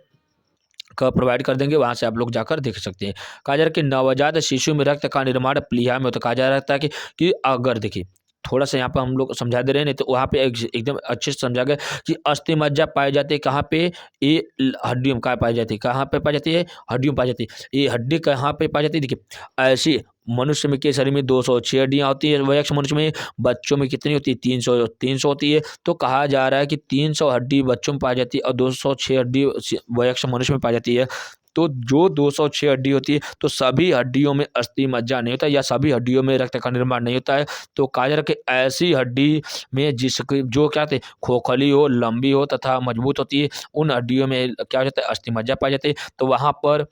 Speaker 1: प्रोवाइड कर देंगे, वहाँ से आप लोग जाकर देख सकते हैं। कहा जा रहा है कि नवजात शिशु में रक्त का निर्माण प्लीहा में होता है। कहा जा रहा है कि अगर देखिए थोड़ा सा यहाँ पर हम लोग समझा दे रहे हैं, नहीं तो वहाँ पे एकदम अच्छे से समझा गया कि अस्थिमज्जा पाई जाती है कहाँ पे, ये हड्डियों में पाई जाती है। कहाँ पे पाई जाती है, हड्डियों में पाई जाती है। ये हड्डी कहाँ पे पाई जाती है, देखिए ऐसी मनुष्य में के शरीर में 206 हड्डियाँ होती है। वयस्क मनुष्य में, बच्चों में कितनी होती है, 300 होती है। तो कहा जा रहा है कि 300 हड्डी बच्चों में पाई जाती है और 206 हड्डी वयस्क मनुष्य में पाई जाती है। तो जो 206 हड्डी होती है तो सभी हड्डियों में अस्थिमज्जा नहीं होता या सभी हड्डियों में रक्त का निर्माण नहीं होता है। तो कहा जा रहा है कि ऐसी हड्डी में जिसकी जो क्या थे खोखली हो, लंबी हो तथा मजबूत होती है, उन हड्डियों में क्या हो जाता है, अस्थिमज्जा पाई जाती है। तो वहाँ पर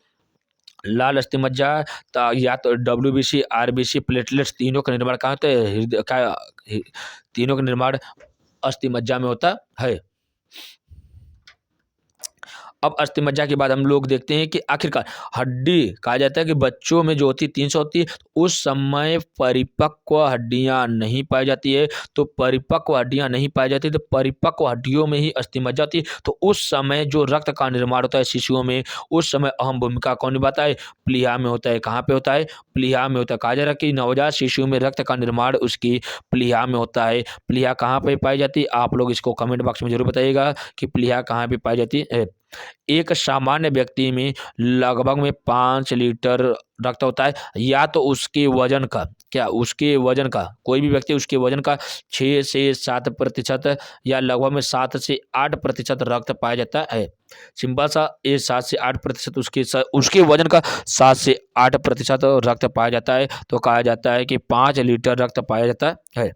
Speaker 1: लाल अस्थि मज्जा या तो डब्ल्यूबीसी, आरबीसी, प्लेटलेट्स तीनों का निर्माण कहाँ होता है? हृदय का तीनों का निर्माण अस्थि मज्जा में होता है। अब अस्थि मज्जा के बाद हम लोग देखते हैं कि आखिरकार हड्डी कहा जाता है कि बच्चों में जो होती है 300 होती है, तो उस समय परिपक्व हड्डियां नहीं पाई जाती है। तो परिपक्व हड्डियां नहीं पाई जाती, तो परिपक्व हड्डियों में ही अस्थि मज्जा होती है। तो उस समय जो रक्त का निर्माण होता है शिशुओं में, उस समय अहम भूमिका कौन निभाता है? प्लीहा में होता है। कहाँ पे होता है? प्लीहा में होता है। कहा जा रहा है कि नवजात शिशु में रक्त का निर्माण उसकी प्लीहा में होता है। प्लीहा कहाँ पे पाई जाती है? आप लोग इसको कमेंट बॉक्स में जरूर बताइएगा कि प्लीहा कहाँ पे पाई जाती है। एक सामान्य व्यक्ति में लगभग में 5 लीटर रक्त होता है, या तो उसके वजन का, क्या उसके वजन का, कोई भी व्यक्ति उसके वजन का 6 से 7% या लगभग में 7 से 8% रक्त पाया जाता है। सिंपल सा, ये 7 से 8% उसके वजन का 7 से 8% रक्त पाया जाता है। तो कहा जाता है कि 5 लीटर रक्त पाया जाता है।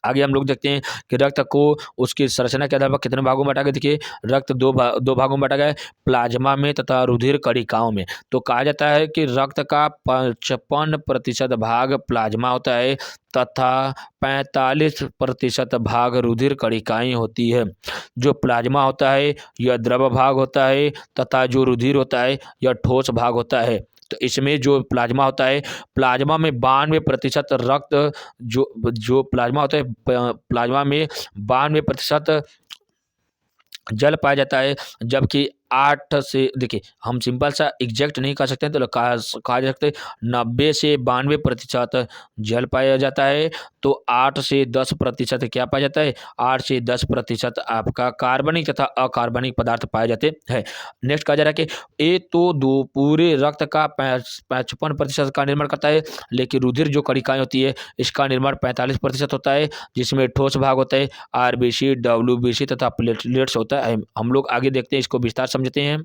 Speaker 1: आगे हम लोग देखते हैं कि रक्त को उसकी संरचना के आधार पर कितने भागों में बांटा गया। देखिए, रक्त दो भागों में बांटा गया है, प्लाज्मा में तथा रुधिर कणिकाओं में। तो कहा जाता है कि रक्त का 55% भाग प्लाज्मा होता है तथा 45% भाग रुधिर कणिकाएं होती है। जो प्लाज्मा होता है यह द्रव भाग होता है तथा जो रुधिर होता है यह ठोस भाग होता है। तो इसमें जो प्लाज्मा होता है, प्लाज्मा में 92% रक्त, जो जो प्लाज्मा होता है, प्लाज्मा में 92% जल पाया जाता है, जबकि 8 से, देखिए हम सिंपल सा एग्जैक्ट नहीं कह सकते हैं, तो कहा जा सकता है 90 से 92% जल पाया जाता है। तो 8 से 10% क्या पाया जाता है? 8 से 10% आपका कार्बनिक तथा अकार्बनिक पदार्थ पाए जाते हैं। नेक्स्ट कहा जा रहा है कि ये तो दो पूरे रक्त का 55% का निर्माण करता है, लेकिन रुधिर जो कणिकाएं होती है इसका निर्माण 45% होता है, जिसमें ठोस भाग होता है आरबीसी, डब्ल्यूबीसी तथा प्लेटलेट्स होता है। हम लोग आगे देखते हैं, इसको विस्तार समझते हैं।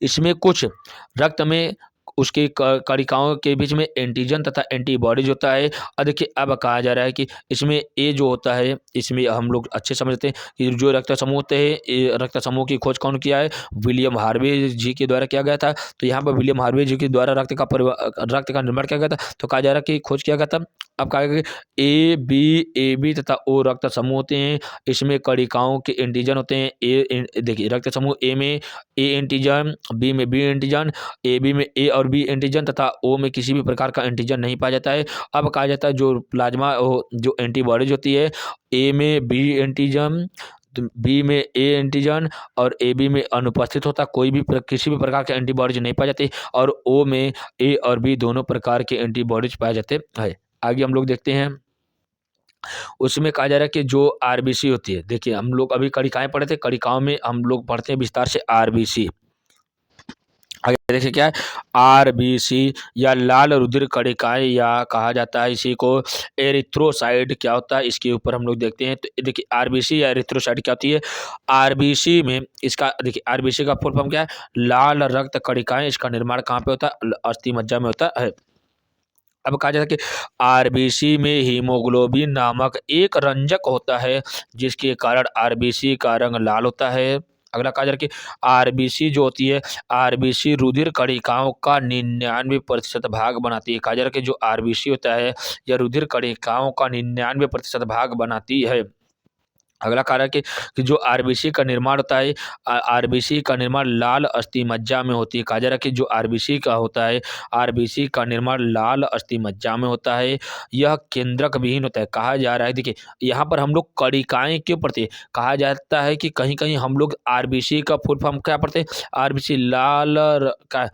Speaker 1: इसमें कुछ रक्त में उसके कणिकाओं के बीच में एंटीजन तथा एंटीबॉडीज होता है। और देखिए, अब कहा जा रहा है कि इसमें ए जो होता है, इसमें हम लोग अच्छे समझते हैं कि जो रक्त समूह होते हैं, ये रक्त समूह की खोज कौन किया है? विलियम हार्वे जी के द्वारा किया गया था। तो यहाँ पर विलियम हार्वे जी के द्वारा रक्त का निर्माण किया गया था। तो कहा जा रहा है कि खोज किया गया था। अब कहा गया कि ए बी तथा ओ रक्त समूह होते हैं। इसमें कणिकाओं के एंटीजन होते हैं। देखिए, रक्त समूह ए में ए एंटीजन, बी में बी एंटीजन, ए बी में ए और बी एंटीजन तथा ओ में किसी भी प्रकार का एंटीजन नहीं पाया जाता है। अब कहा जाता है जो प्लाज्मा जो एंटीबॉडीज होती है, ए में बी एंटीजन, बी में ए एंटीजन और ए बी में अनुपस्थित होता, किसी भी प्रकार के एंटीबॉडीज नहीं पाए जाते। और ओ में ए और बी दोनों प्रकार के एंटीबॉडीज पाए जाते हैं। आगे हम लोग देखते हैं, उसमें कहा जा रहा है कि जो आरबीसी होती है, देखिए हम लोग अभी कणिकाएं पढ़े थे, कणिकाओं में हम लोग पढ़ते हैं विस्तार से आरबीसी। आगे देखिए क्या है, आरबीसी या लाल रुधिर कणिकाएं, या कहा जाता है इसी को एरिथ्रोसाइट, क्या होता है इसके ऊपर हम लोग देखते हैं। तो देखिए, आरबीसी या एरिथ्रोसाइट क्या होती है? आरबीसी में इसका, देखिए आरबीसी का फुल फॉर्म क्या है? लाल रक्त कणिकाएं। इसका निर्माण कहाँ पे होता है? अस्थि मज्जा में होता है। अब कहा जाता है कि आरबीसी में हीमोग्लोबिन नामक एक रंजक होता है, जिसके कारण आरबीसी का रंग लाल होता है। अगला कहा जा रहा है कि आरबीसी जो होती है, आरबीसी रुधिर कणिकाओं का 99% भाग बनाती है। कहा जा रहा है कि जो आरबीसी होता है यह रुधिर कणिकाओं का 99% भाग बनाती है। अगला कारण है कि जो आरबीसी का निर्माण होता है, आरबीसी का निर्माण लाल अस्थि मज्जा में होती है। कहा जा रहा है कि जो आरबीसी का होता है, आरबीसी का निर्माण लाल अस्थि मज्जा में होता है। यह केंद्रक विहीन होता है। कहा जा रहा है, देखिए यहाँ पर हम लोग कणिकाएं क्यों पढ़ते हैं? कहा जाता है कि कहीं कहीं हम लोग आरबीसी का फुल फॉर्म क्या पढ़ते हैं? आरबीसी का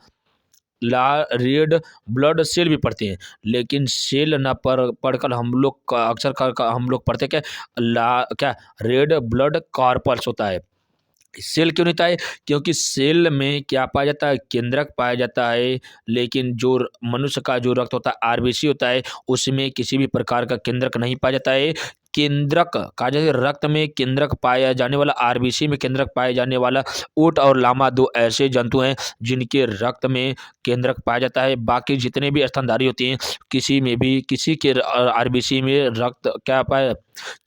Speaker 1: लाल रेड ब्लड सेल भी पढ़ते हैं, लेकिन सेल न पढ़कर हम लोग अक्सर हम लोग पढ़ते क्या? क्या रेड ब्लड कॉर्पस होता है। सेल क्यों नहीं होता है? क्योंकि सेल में क्या पाया जाता है? केंद्रक पाया जाता है। लेकिन जो मनुष्य का जो रक्त होता है, आरबीसी होता है, उसमें किसी भी प्रकार का केंद्रक नहीं पाया जाता है। केंद्रक कहा जाता है, रक्त में केंद्रक पाया जाने वाला, आरबीसी में केंद्रक पाया जाने वाला ऊंट और लामा दो ऐसे जंतु हैं जिनके रक्त में केंद्रक पाया जाता है। बाकी जितने भी स्तनधारी होते हैं, किसी के आरबीसी में रक्त क्या पाया?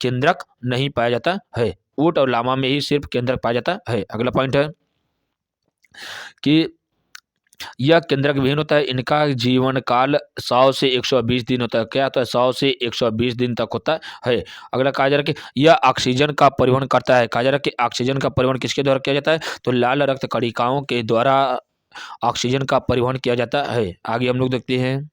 Speaker 1: केंद्रक नहीं पाया जाता है। ऊंट और लामा में ही सिर्फ केंद्रक पाया जाता है। अगला पॉइंट है कि यह केंद्रक विहीन होता है। इनका जीवन काल 100 से 120 दिन होता है। क्या होता है? 100 से 120 दिन तक होता है। अगला कहा जा रहा है कि यह ऑक्सीजन का परिवहन करता है। कहा जा रहा है कि ऑक्सीजन का परिवहन किसके द्वारा किया जाता है? तो लाल रक्त कणिकाओं के द्वारा ऑक्सीजन का परिवहन किया जाता है। आगे हम लोग देखते हैं।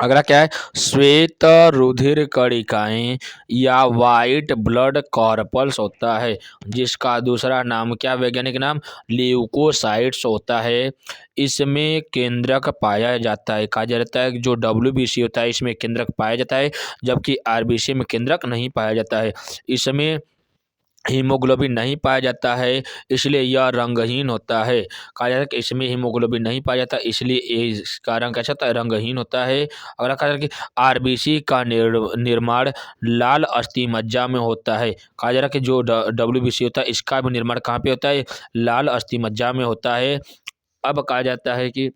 Speaker 1: अगला क्या है? श्वेत रुधिर कणिकाएं या वाइट ब्लड कॉर्पल्स होता है, जिसका दूसरा नाम क्या, वैज्ञानिक नाम ल्यूकोसाइट्स होता है। इसमें केंद्रक पाया जाता है। कहा जाता है कि जो WBC होता है इसमें केंद्रक पाया जाता है, जबकि RBC में केंद्रक नहीं पाया जाता है। इसमें हीमोग्लोबिन नहीं पाया जाता है, इसलिए यह रंगहीन होता है। कहा जाता है कि इसमें हीमोग्लोबिन नहीं पाया जाता, इसलिए इसका रंग कैसा होता है? रंगहीन होता है। अगला कहा जाता है कि RBC का निर्माण लाल अस्थि मज्जा में होता है। कहा जा रहा है कि जो WBC होता है इसका भी निर्माण कहाँ पे होता है? लाल अस्थि मज्जा में होता है। अब कहा जाता है कि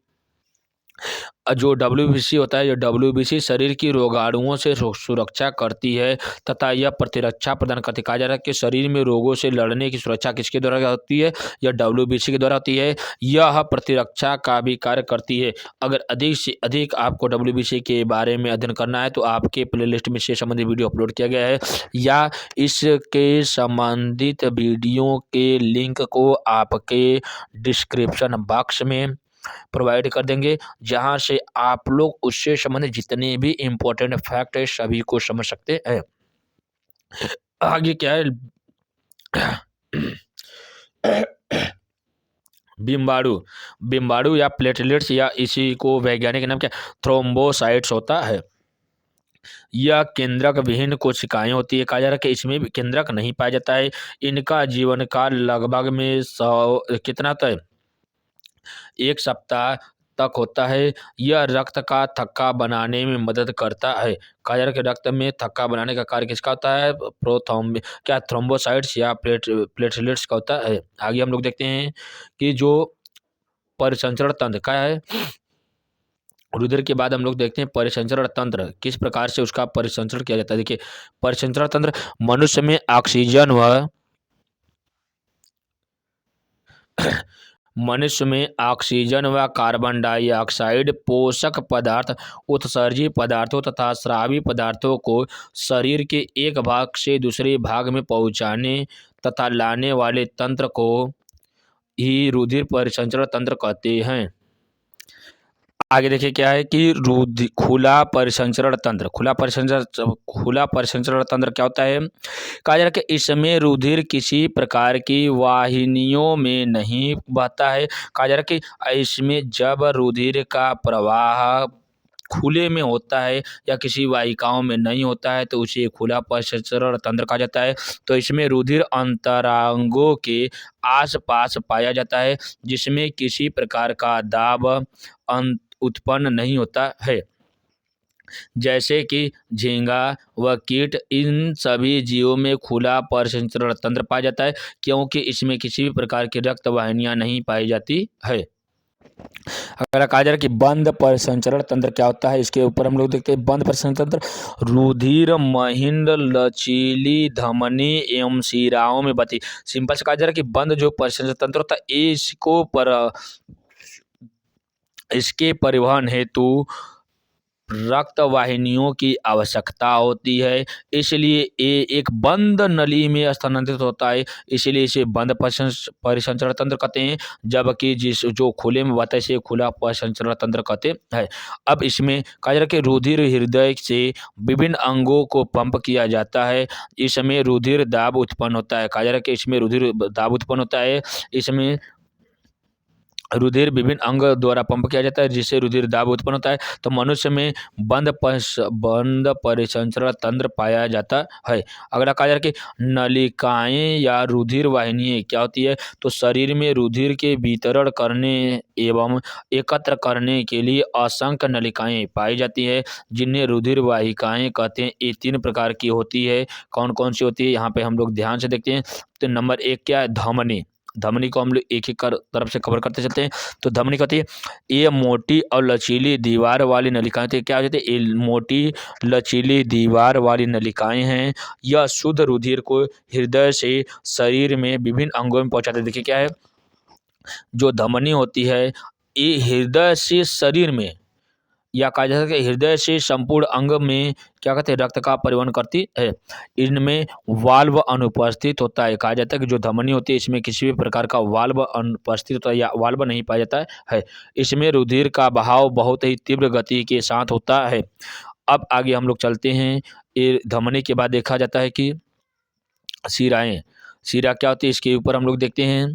Speaker 1: जो WBC होता है, जो WBC शरीर की रोगाणुओं से सुरक्षा करती है तथा यह प्रतिरक्षा प्रदान करती है। कहा जा रहा है कि शरीर में रोगों से लड़ने की सुरक्षा किसके द्वारा होती है? यह WBC के द्वारा होती है। यह प्रतिरक्षा का भी कार्य करती है। अगर अधिक से अधिक आपको WBC के बारे में अध्ययन करना है तो आपके प्लेलिस्ट में से संबंधित वीडियो अपलोड किया गया है, या इसके संबंधित वीडियो के लिंक को आपके डिस्क्रिप्शन बॉक्स में प्रोवाइड कर देंगे, जहां से आप लोग उससे संबंधित जितने भी इम्पोर्टेंट फैक्ट है सभी को समझ सकते हैं। आगे क्या है? बिम्बाणु, बिम्बाणु या प्लेटलेट्स, या इसी को वैज्ञानिक नाम क्या, थ्रोम्बोसाइट्स होता है। यह केंद्रक विहीन कोशिकाएं होती है। कहा जा रहा है कि इसमें भी केंद्रक नहीं पाया जाता है। इनका जीवन काल लगभग में 100 कितना होता है? 1 सप्ताह तक होता है। यह रक्त का थक्का बनाने में मदद करता है। कहा जा रहा है कि रक्त में थक्का बनाने का कार्य किसका होता है? क्या थ्रोम्बोसाइट्स या प्लेटलेट्स का होता है। आगे हम लोग देखते हैं कि जो परिसंचरण तंत्र क्या है। रुधिर के बाद हम लोग देखते हैं परिसंचरण तंत्र, किस प्रकार से उसका परिसंचरण किया जाता है। देखिए, परिसंचरण तंत्र मनुष्य में ऑक्सीजन व मनुष्य में ऑक्सीजन व कार्बन डाइऑक्साइड पोषक पदार्थ, उत्सर्जी पदार्थों तथा स्रावी पदार्थों को शरीर के एक भाग से दूसरे भाग में पहुंचाने तथा लाने वाले तंत्र को ही रुधिर परिसंचरण तंत्र कहते हैं। आगे देखिए क्या है कि खुला परिसंचरण तंत्र, खुला परिसंचरण तंत्र क्या होता है? कहा जा रहा है कि इसमें रुधिर किसी प्रकार की वाहिनियों में नहीं बहता है। कहा जा रहा है कि इसमें जब रुधिर का प्रवाह खुले में होता है या किसी वाहिकाओं में नहीं होता है तो उसे खुला परिसंचरण तंत्र कहा जाता है। तो इसमें रुधिर अंतरांगों के आसपास पाया जाता है, जिसमें किसी प्रकार का दाब उत्पन्न नहीं होता है। जैसे कि झींगा व कीट, इन सभी जीवों में खुला परिसंचरण तंत्र पाया जाता है, क्योंकि इसमें किसी भी प्रकार की रक्त वाहिनियां नहीं पाई जाती है। अगर कहा जा रहा है कि बंद परिसंचरण तंत्र क्या होता है, इसके ऊपर हम लोग देखते हैं। बंद परिसंचरण तंत्र रुधिर महीन लचीली धमनी एवं शिराओं में बती। सिंपल से कहा जा रहा है कि बंद जो परिसंचरण तंत्र होता है इसके परिवहन हेतु रक्त वाहिनियों की आवश्यकता होती है, इसलिए ये एक बंद नली में स्थानांतरित होता है, इसलिए इसे बंद परिसंचरण तंत्र कहते हैं। जबकि जो खुले में बहता है इसे खुला परिसंचरण तंत्र कहते हैं। अब इसमें कहा जा रहा है कि रुधिर हृदय से विभिन्न अंगों को पंप किया जाता है। इसमें रुधिर दाब उत्पन्न होता है। कहा जा रहा है कि इसमें रुधिर दाब उत्पन्न होता है। इसमें रुधिर विभिन्न अंग द्वारा पंप किया जाता है, जिससे रुधिर दाब उत्पन्न होता है। तो मनुष्य में बंद परिसंचरण तंत्र पाया जाता है। अगला कहा जा रहा है कि नलिकाएं या रुधिर वाहिनियां क्या होती है? तो शरीर में रुधिर के वितरण करने एवं एकत्र करने के लिए असंख्य नलिकाएं पाई जाती है, जिन्हें रुधिर वाहिकाएं कहते हैं। ये 3 प्रकार की होती है। कौन कौन सी होती है यहाँ पे हम लोग ध्यान से देखते हैं। तो नंबर 1 क्या है? धमनी। धमनी को हम लोग एक एक तरफ से कवर करते चलते हैं। तो धमनी कहती है ये मोटी और लचीली दीवार वाली नलिकाएं। तो क्या हो जाती है? ये मोटी लचीली दीवार वाली नलिकाएं हैं। यह शुद्ध रुधिर को हृदय से शरीर में विभिन्न अंगों में पहुंचाते हैं। देखिए क्या है, जो धमनी होती है ये हृदय से शरीर में या कहा जा सकता है हृदय से संपूर्ण अंग में क्या कहते हैं रक्त का परिवहन करती है। इनमें वाल्व अनुपस्थित होता है। कहा जाता है कि जो धमनी होती है इसमें किसी भी प्रकार का वाल्व अनुपस्थित होता है या वाल्व नहीं पाया जाता है। इसमें रुधिर का बहाव बहुत ही तीव्र गति के साथ होता है। अब आगे हम लोग चलते हैं। ये धमनी के बाद देखा जाता है कि शिराएं, शिरा क्या होती है इसके ऊपर हम लोग देखते हैं।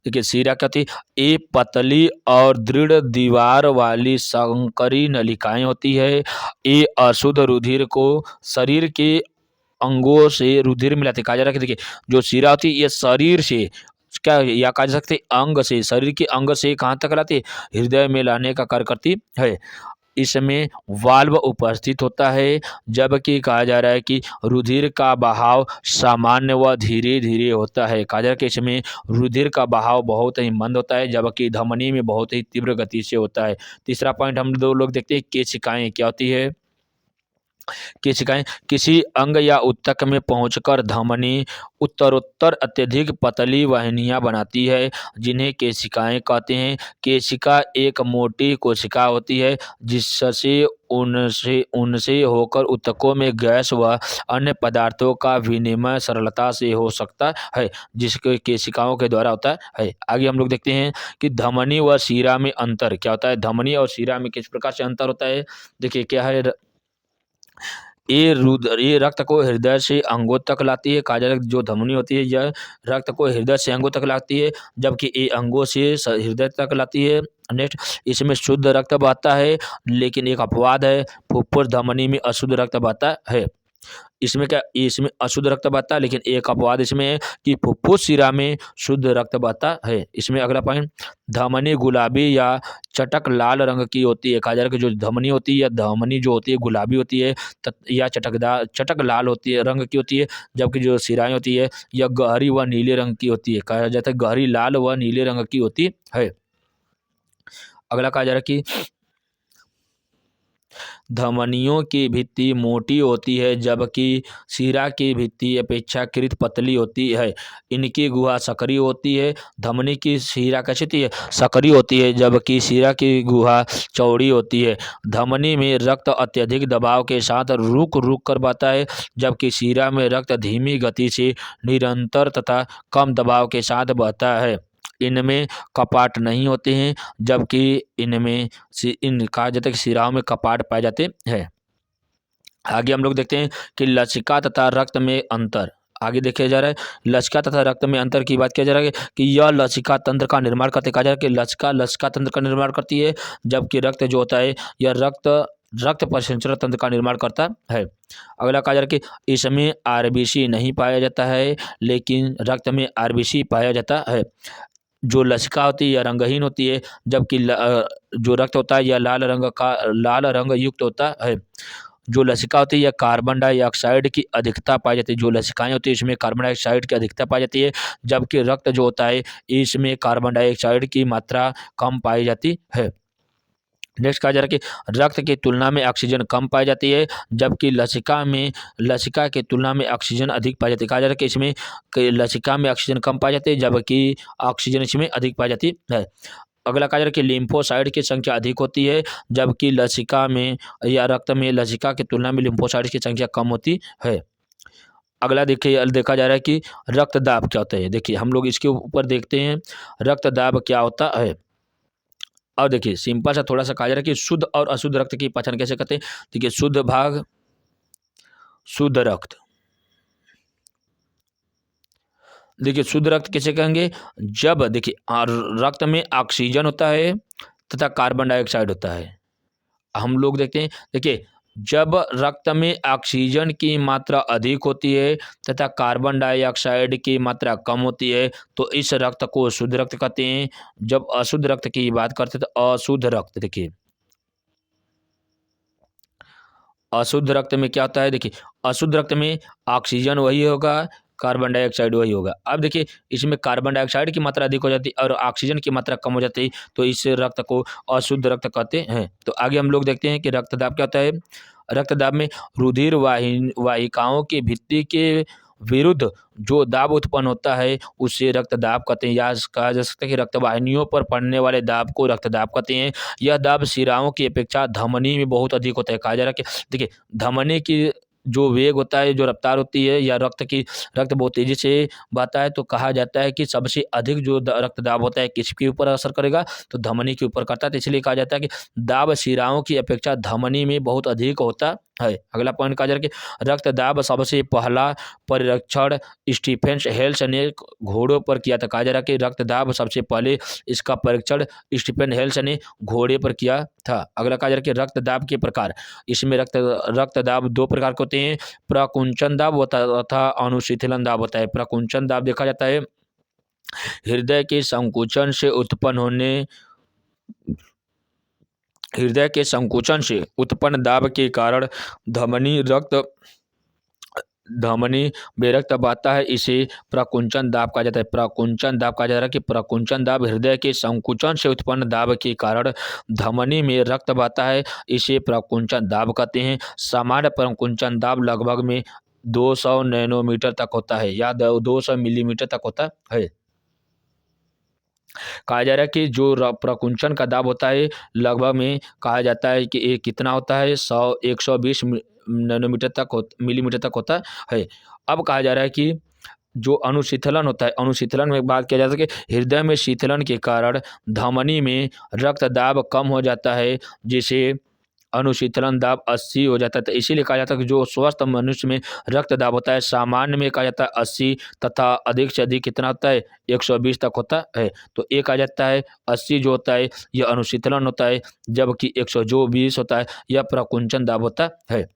Speaker 1: देखिए शिरा क्या होती है, ये पतली और दृढ़ दीवार वाली संकरी नलिकाएं होती है। ये अशुद्ध रुधिर को शरीर के अंगों से रुधिर मिलाती है। कहा जा रहा है कि देखिए जो शिरा होती है ये शरीर से क्या या कहा जा सकते हैं अंग से, शरीर के अंग से कहाँ तक लाती है, हृदय में लाने का कार्य करती है। इसमें वाल्व उपस्थित होता है, जबकि कहा जा रहा है कि रुधिर का बहाव सामान्य व धीरे धीरे होता है। कहा जा रहा है कि इसमें रुधिर का बहाव बहुत ही मंद होता है, जबकि धमनी में बहुत ही तीव्र गति से होता है। तीसरा पॉइंट हम दो लोग देखते हैं, केशिकाएं क्या होती है। केशिकाएं किसी अंग या ऊतक में पहुंचकर धमनी उत्तरोत्तर अत्यधिक पतली वाहिनियां बनाती है, जिन्हें केशिकाएं कहते हैं। केशिका एक मोटी कोशिका होती है जिससे उनसे उनसे होकर ऊतकों में गैस व अन्य पदार्थों का विनिमय सरलता से हो सकता है, जिसके केशिकाओं के द्वारा होता है। आगे हम लोग देखते हैं कि धमनी व शिरा में अंतर क्या होता है। धमनी और शिरा में किस प्रकार से अंतर होता है। देखिए क्या है, ये रक्त को हृदय से अंगों तक लाती है। कहा जा रहा है जो धमनी होती है यह रक्त को हृदय से अंगों तक लाती है, जबकि ये अंगों से हृदय तक लाती है। नेक्स्ट, इसमें शुद्ध रक्त बहता है, लेकिन एक अपवाद है, फुफ्फुस धमनी में अशुद्ध रक्त बहता है। इसमें क्या, इसमें अशुद्ध रक्त बहता है, लेकिन एक अपवाद इसमें है कि फुफ्फुस शिरा में शुद्ध रक्त बहता है। इसमें अगला पॉइंट, धमनी गुलाबी या चटक लाल रंग की होती है। कहा जा रहा है कि जो धमनी होती है या धमनी जो होती है गुलाबी होती है या चटक लाल होती है, रंग की होती है, जबकि जो शिराएं होती है यह गहरी व नीले रंग की होती है। कहा जाता है गहरी लाल व नीले रंग की होती है। अगला कहा जा रहा है कि धमनियों की भित्ति मोटी होती है, जबकि शिरा की भित्ति अपेक्षाकृत पतली होती है। इनकी गुहा संकरी होती है। धमनी की शिरा कैसी होती है, संकरी होती है, जबकि शिरा की गुहा चौड़ी होती है। धमनी में रक्त अत्यधिक दबाव के साथ रुक रुक कर बहता है, जबकि शिरा में रक्त धीमी गति से निरंतर तथा कम दबाव के साथ बहता है। इनमें कपाट नहीं होते हैं, जबकि इनमें इन कहा जाता है कि शिराओं में कपाट पाए जाते हैं। आगे हम लोग देखते हैं कि लसिका तथा रक्त में अंतर। आगे देखा जा रहा है लसिका तथा रक्त में अंतर की बात किया जा रहा है कि यह लसिका तंत्र का निर्माण करते। कहा जा रहा है कि लसिका तंत्र का निर्माण करती है, जबकि रक्त जो होता है यह रक्त परिसंचरण तंत्र का निर्माण करता है। अगला कहा जा रहा है कि इसमें आरबीसी नहीं पाया जाता है, लेकिन रक्त में आरबीसी पाया जाता है। जो लसिका होती है या रंगहीन होती है, जबकि जो रक्त होता है यह लाल रंग युक्त होता है। जो लसिका होती है या कार्बन डाइऑक्साइड की अधिकता पाई जाती है। जो लसिकाएं होती है इसमें कार्बन डाइऑक्साइड की अधिकता पाई जाती है, जबकि रक्त जो होता है इसमें कार्बन डाइऑक्साइड की मात्रा कम पाई जाती है। नेक्स्ट कहा जा रहा है कि रक्त की तुलना में ऑक्सीजन कम पाई जाती है, जबकि लसिका की तुलना में ऑक्सीजन अधिक पाई जाती है। कहा जा रहा है कि इसमें लसिका में ऑक्सीजन कम पाई जाती है, जबकि ऑक्सीजन इसमें अधिक पाई जाती है। अगला कहा जा रहा है कि लिम्फोसाइड की संख्या अधिक होती है, जबकि लसिका में या रक्त में लसिका की तुलना में लिम्फोसाइड की संख्या कम होती है। अगला देखिए देखा जा रहा है कि रक्तदाब क्या होता है। देखिए हम लोग इसके ऊपर देखते हैं रक्तदाब क्या होता है। और देखिए सिंपल सा थोड़ा सा कहा जा रहा है कि शुद्ध और अशुद्ध रक्त की पहचान कैसे करते हैं। देखिए शुद्ध भाग शुद्ध रक्त। देखिए शुद्ध रक्त कैसे कहेंगे, जब देखिए रक्त में ऑक्सीजन होता है तथा कार्बन डाइऑक्साइड होता है। हम लोग देखते हैं, देखिए जब रक्त में ऑक्सीजन की मात्रा अधिक होती है तथा कार्बन डाइऑक्साइड की मात्रा कम होती है, तो इस रक्त को शुद्ध रक्त कहते हैं। जब अशुद्ध रक्त की बात करते हैं तो अशुद्ध रक्त, देखिए अशुद्ध रक्त में क्या होता है। देखिए अशुद्ध रक्त में ऑक्सीजन वही होगा, कार्बन डाइऑक्साइड वही होगा। अब देखिए इसमें कार्बन डाइऑक्साइड की मात्रा अधिक हो जाती है और ऑक्सीजन की मात्रा कम हो जाती है, तो इस रक्त को अशुद्ध रक्त कहते हैं। तो आगे हम लोग देखते हैं कि रक्तदाब क्या होता है। रक्तदाब में रुधिर वाहिकाओं की भित्ति के विरुद्ध जो दाब उत्पन्न होता है उसे रक्तदाब कहते हैं, या कहा जा सकता है कि रक्तवाहिनियों पर पड़ने वाले दाब को रक्तदाब कहते हैं। यह दाब शिराओं की अपेक्षा धमनी में बहुत अधिक होता है। कहा जा रहा है कि देखिए, धमनी की जो वेग होता है, जो रफ्तार होती है, या रक्त बहुत तेजी से बहता है, तो कहा जाता है कि सबसे अधिक जो रक्तदाब होता है किसके ऊपर असर करेगा, तो धमनी के ऊपर करता है। तो इसलिए कहा जाता है कि दाब शिराओं की अपेक्षा धमनी में बहुत अधिक होता है। अगला पॉइंट कहा जा रहा है कि रक्तदाब सबसे पहला परीक्षण स्टीफेन हेल्स ने घोड़ों पर किया था। कहा जा रहा है कि रक्तदाब सबसे पहले इसका परीक्षण स्टीफेन हेल्स ने घोड़े पर किया था। अगला कहा जा रहा है कि रक्तदाब के प्रकार, इसमें रक्तदाब दो प्रकार के होते हैं, प्रकुंचन दाब होता तथा अनुशीतलन दाब होता है। प्रकुंचन दाब देखा जाता है हृदय के संकुचन से उत्पन्न दाब के कारण धमनी में रक्त बहता है, इसे प्रकुंचन दाब कहा जाता है। प्रकुंचन दाब कहा जा रहा है कि प्रकुंचन दाब हृदय के संकुचन से उत्पन्न दाब के कारण धमनी में रक्त बहता है, इसे प्रकुंचन दाब कहते हैं। सामान्य प्रकुंचन दाब लगभग में 200 नैनोमीटर तक होता है, या 200 मिलीमीटर तक होता है। कहा जा रहा है कि जो प्रकुंचन का दाब होता है लगभग में कहा जाता है कि ये कितना होता है, 120 नैनोमीटर तक मिलीमीटर तक होता है। अब कहा जा रहा है कि जो अनुशीतलन होता है, अनुशीतलन में बात किया जाता है कि हृदय में शीतलन के कारण धमनी में रक्तदाब कम हो जाता है, जिसे अनुशीतलन दाब 80 हो जाता है। तो इसीलिए कहा जाता है कि जो स्वस्थ मनुष्य में रक्तदाब होता है सामान्य में कहा जाता है 80 तथा अधिक से अधिक कितना होता है, 120 तक होता है। तो एक आ जाता है 80 जो होता है यह अनुशीतलन होता है, जबकि 120 होता है यह प्रकुंचन दाब होता है।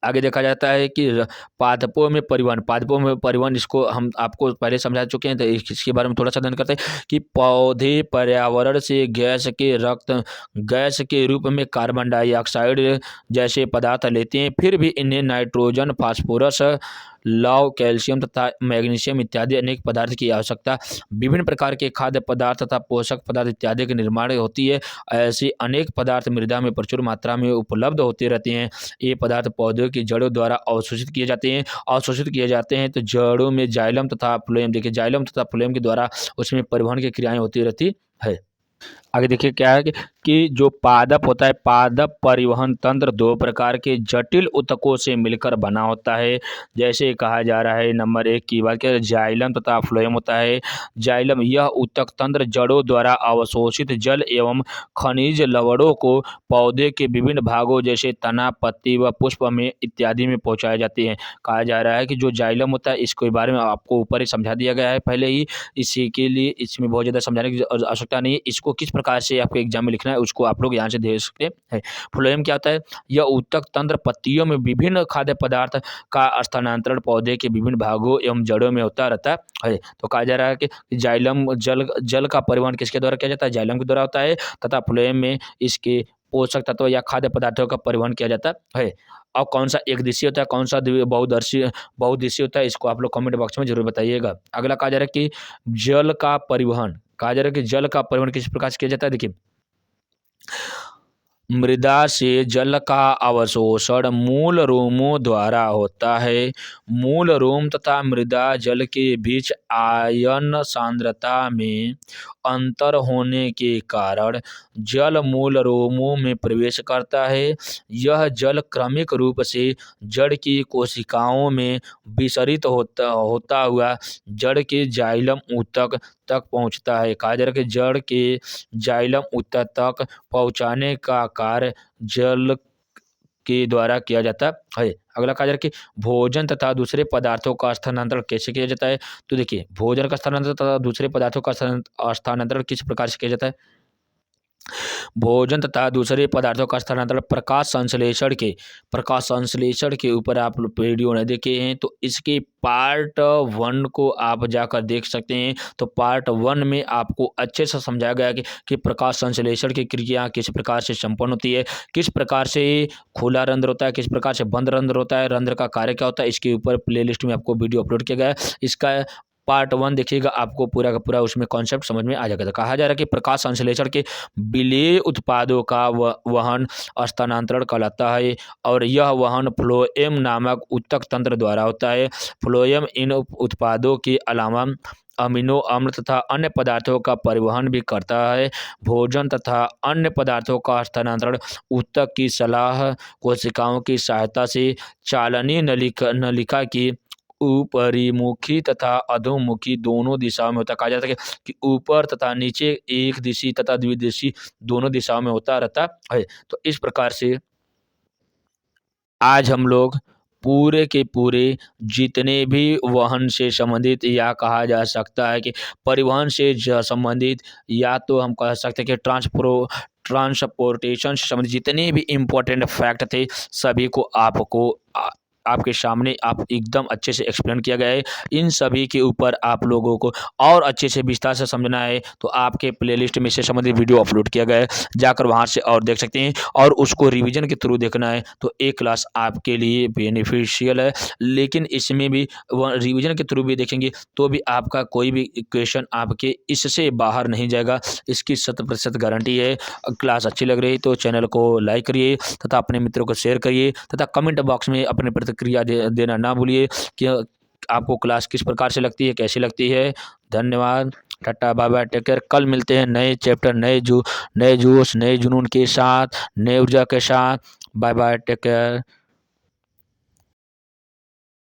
Speaker 1: आगे देखा जाता है कि पादपों में परिवहन, इसको हम आपको पहले समझा चुके हैं, तो इसके बारे में थोड़ा सा अध्ययन करते हैं कि पौधे पर्यावरण से गैस के रूप में कार्बन डाइऑक्साइड जैसे पदार्थ लेते हैं, फिर भी इन्हें नाइट्रोजन, फास्फोरस, लौह, कैल्शियम तथा मैग्नीशियम इत्यादि अनेक पदार्थ की आवश्यकता विभिन्न प्रकार के खाद्य पदार्थ तथा पोषक पदार्थ इत्यादि के निर्माण होती है। ऐसे अनेक पदार्थ मृदा में प्रचुर मात्रा में उपलब्ध होते रहते हैं। ये पदार्थ पौधों की जड़ों द्वारा अवशोषित किए जाते हैं। तो जड़ों में जाइलम तथा फ्लोएम, देखिए जाइलम तथा फ्लोएम के द्वारा उसमें परिवहन की क्रियाएं होती रहती है। आगे देखिए क्या है कि जो पादप होता है, पादप परिवहन तंत्र दो प्रकार के जटिल ऊतकों से मिलकर बना होता है। जैसे कहा जा रहा है नंबर 1 की बात करें, जाइलम तथा फ्लोएम होता है। जाइलम यह ऊतक तंत्र जड़ों द्वारा अवशोषित जल एवं खनिज लवणों को पौधे के विभिन्न भागों जैसे तना, पत्ती व पुष्प में इत्यादि में पहुँचाए जाते हैं। कहा जा रहा है कि जो जाइलम होता है इसके बारे में आपको ऊपर ही समझा दिया गया है पहले ही, इसी के लिए इसमें बहुत ज़्यादा समझाने की आवश्यकता नहीं है। इसको किस प्रकार से आपको एग्जाम में लिखना है उसको आप लोग यहाँ से देख सकते हैं। फ्लोएम क्या होता है, यह ऊतक तंत्र पत्तियों में विभिन्न खाद्य पदार्थ का स्थानांतरण पौधे के विभिन्न भागों एवं जड़ों में होता रहता है। तो कहा जा रहा है कि जाइलम जल का परिवहन किसके द्वारा किया जाता है, जाइलम के द्वारा होता है, तथा फ्लोएम में इसके पोषक तत्व या खाद्य पदार्थों का परिवहन किया जाता है। और कौन सा एक दिशीय होता है, कौन सा बहुदिशीय होता है, इसको आप लोग कमेंट बॉक्स में जरूर बताइएगा। अगला कहा जा रहा है कि जल का परिवहन, कहा जा रहा है कि जल का परिवहन किस प्रकार से किया जाता है। देखिए, मृदा से जल का अवशोषण मूल रोमों द्वारा होता है। मूल रोम तथा मृदा जल के बीच आयन सांद्रता में अंतर होने के कारण जल मूल रोमों में प्रवेश करता है। यह जल क्रमिक रूप से जड़ की कोशिकाओं में विसरित होता हुआ जड़ के जाइलम ऊतक तक पहुँचता है। कहा जा रहा है कि जड़ के जाइलम ऊतक तक पहुँचाने का कार्य जल के द्वारा किया जाता है। अगला कहा जा रहा है कि भोजन तथा दूसरे पदार्थों का स्थानांतरण कैसे किया जाता है। तो देखिए, भोजन का स्थानांतरण तथा दूसरे पदार्थों का स्थानांतरण किस प्रकार से किया जाता है। भोजन तथा दूसरे पदार्थों का स्थानांतरण प्रकाश संश्लेषण के ऊपर आप वीडियो नहीं देखे हैं तो इसके पार्ट 1 को आप जाकर देख सकते हैं। तो पार्ट 1 में आपको अच्छे से समझाया गया कि प्रकाश संश्लेषण की क्रिया किस प्रकार से संपन्न होती है, किस प्रकार से खुला रंध्र होता है, किस प्रकार से बंद रंध्र होता है, रंध्र का कार्य क्या होता है। इसके ऊपर प्लेलिस्ट में आपको वीडियो अपलोड किया गया है। इसका पार्ट 1 देखिएगा, आपको पूरा का पूरा उसमें कॉन्सेप्ट समझ में आ जाएगा। तो कहा जा रहा है कि प्रकाश संश्लेषण के विलेय उत्पादों का वहन स्थानांतरण कहलाता है और यह वहन फ्लोएम नामक ऊतक तंत्र द्वारा होता है। फ्लोएम इन उत्पादों के अलावा अमीनो अम्ल तथा अन्य पदार्थों का परिवहन भी करता है। भोजन तथा अन्य पदार्थों का स्थानांतरण ऊतक की सलाह कोशिकाओं की सहायता से चालनीय नलिका की ऊपरीमुखी तथा अधोमुखी दोनों दिशाओं में होता है। कहा जाता है कि ऊपर तथा नीचे एक दिशी तथा द्विदिशी दोनों दिशाओं में होता रहता है। तो इस प्रकार से आज हम लोग पूरे के पूरे जितने भी वाहन से संबंधित या कहा जा सकता है कि परिवहन से संबंधित, या तो हम कह सकते हैं कि ट्रांसपोर्टेशन से संबंधित जितने भी इम्पोर्टेंट फैक्ट थे, सभी को आपके सामने आप एकदम अच्छे से एक्सप्लेन किया गया है। इन सभी के ऊपर आप लोगों को और अच्छे से विस्तार से समझना है तो आपके प्लेलिस्ट में से संबंधित वीडियो अपलोड किया गया है, जाकर वहां से और देख सकते हैं। और उसको रिवीजन के थ्रू देखना है तो एक क्लास आपके लिए बेनिफिशियल है। लेकिन इसमें भी रिवीजन के थ्रू भी देखेंगे तो भी आपका कोई भी क्वेश्चन आपके इससे बाहर नहीं जाएगा, इसकी 100% गारंटी है। क्लास अच्छी लग रही तो चैनल को लाइक करिए तथा अपने मित्रों को शेयर करिए तथा कमेंट बॉक्स में अपने प्रतिक्रिया देना ना भूलिए कि आपको क्लास किस प्रकार से लगती है, कैसी लगती है। धन्यवाद, tata, bye bye, take care. कल मिलते हैं नए चैप्टर, नए जोश, नए जुनून के साथ, नए ऊर्जा के साथ। Bye bye, take care.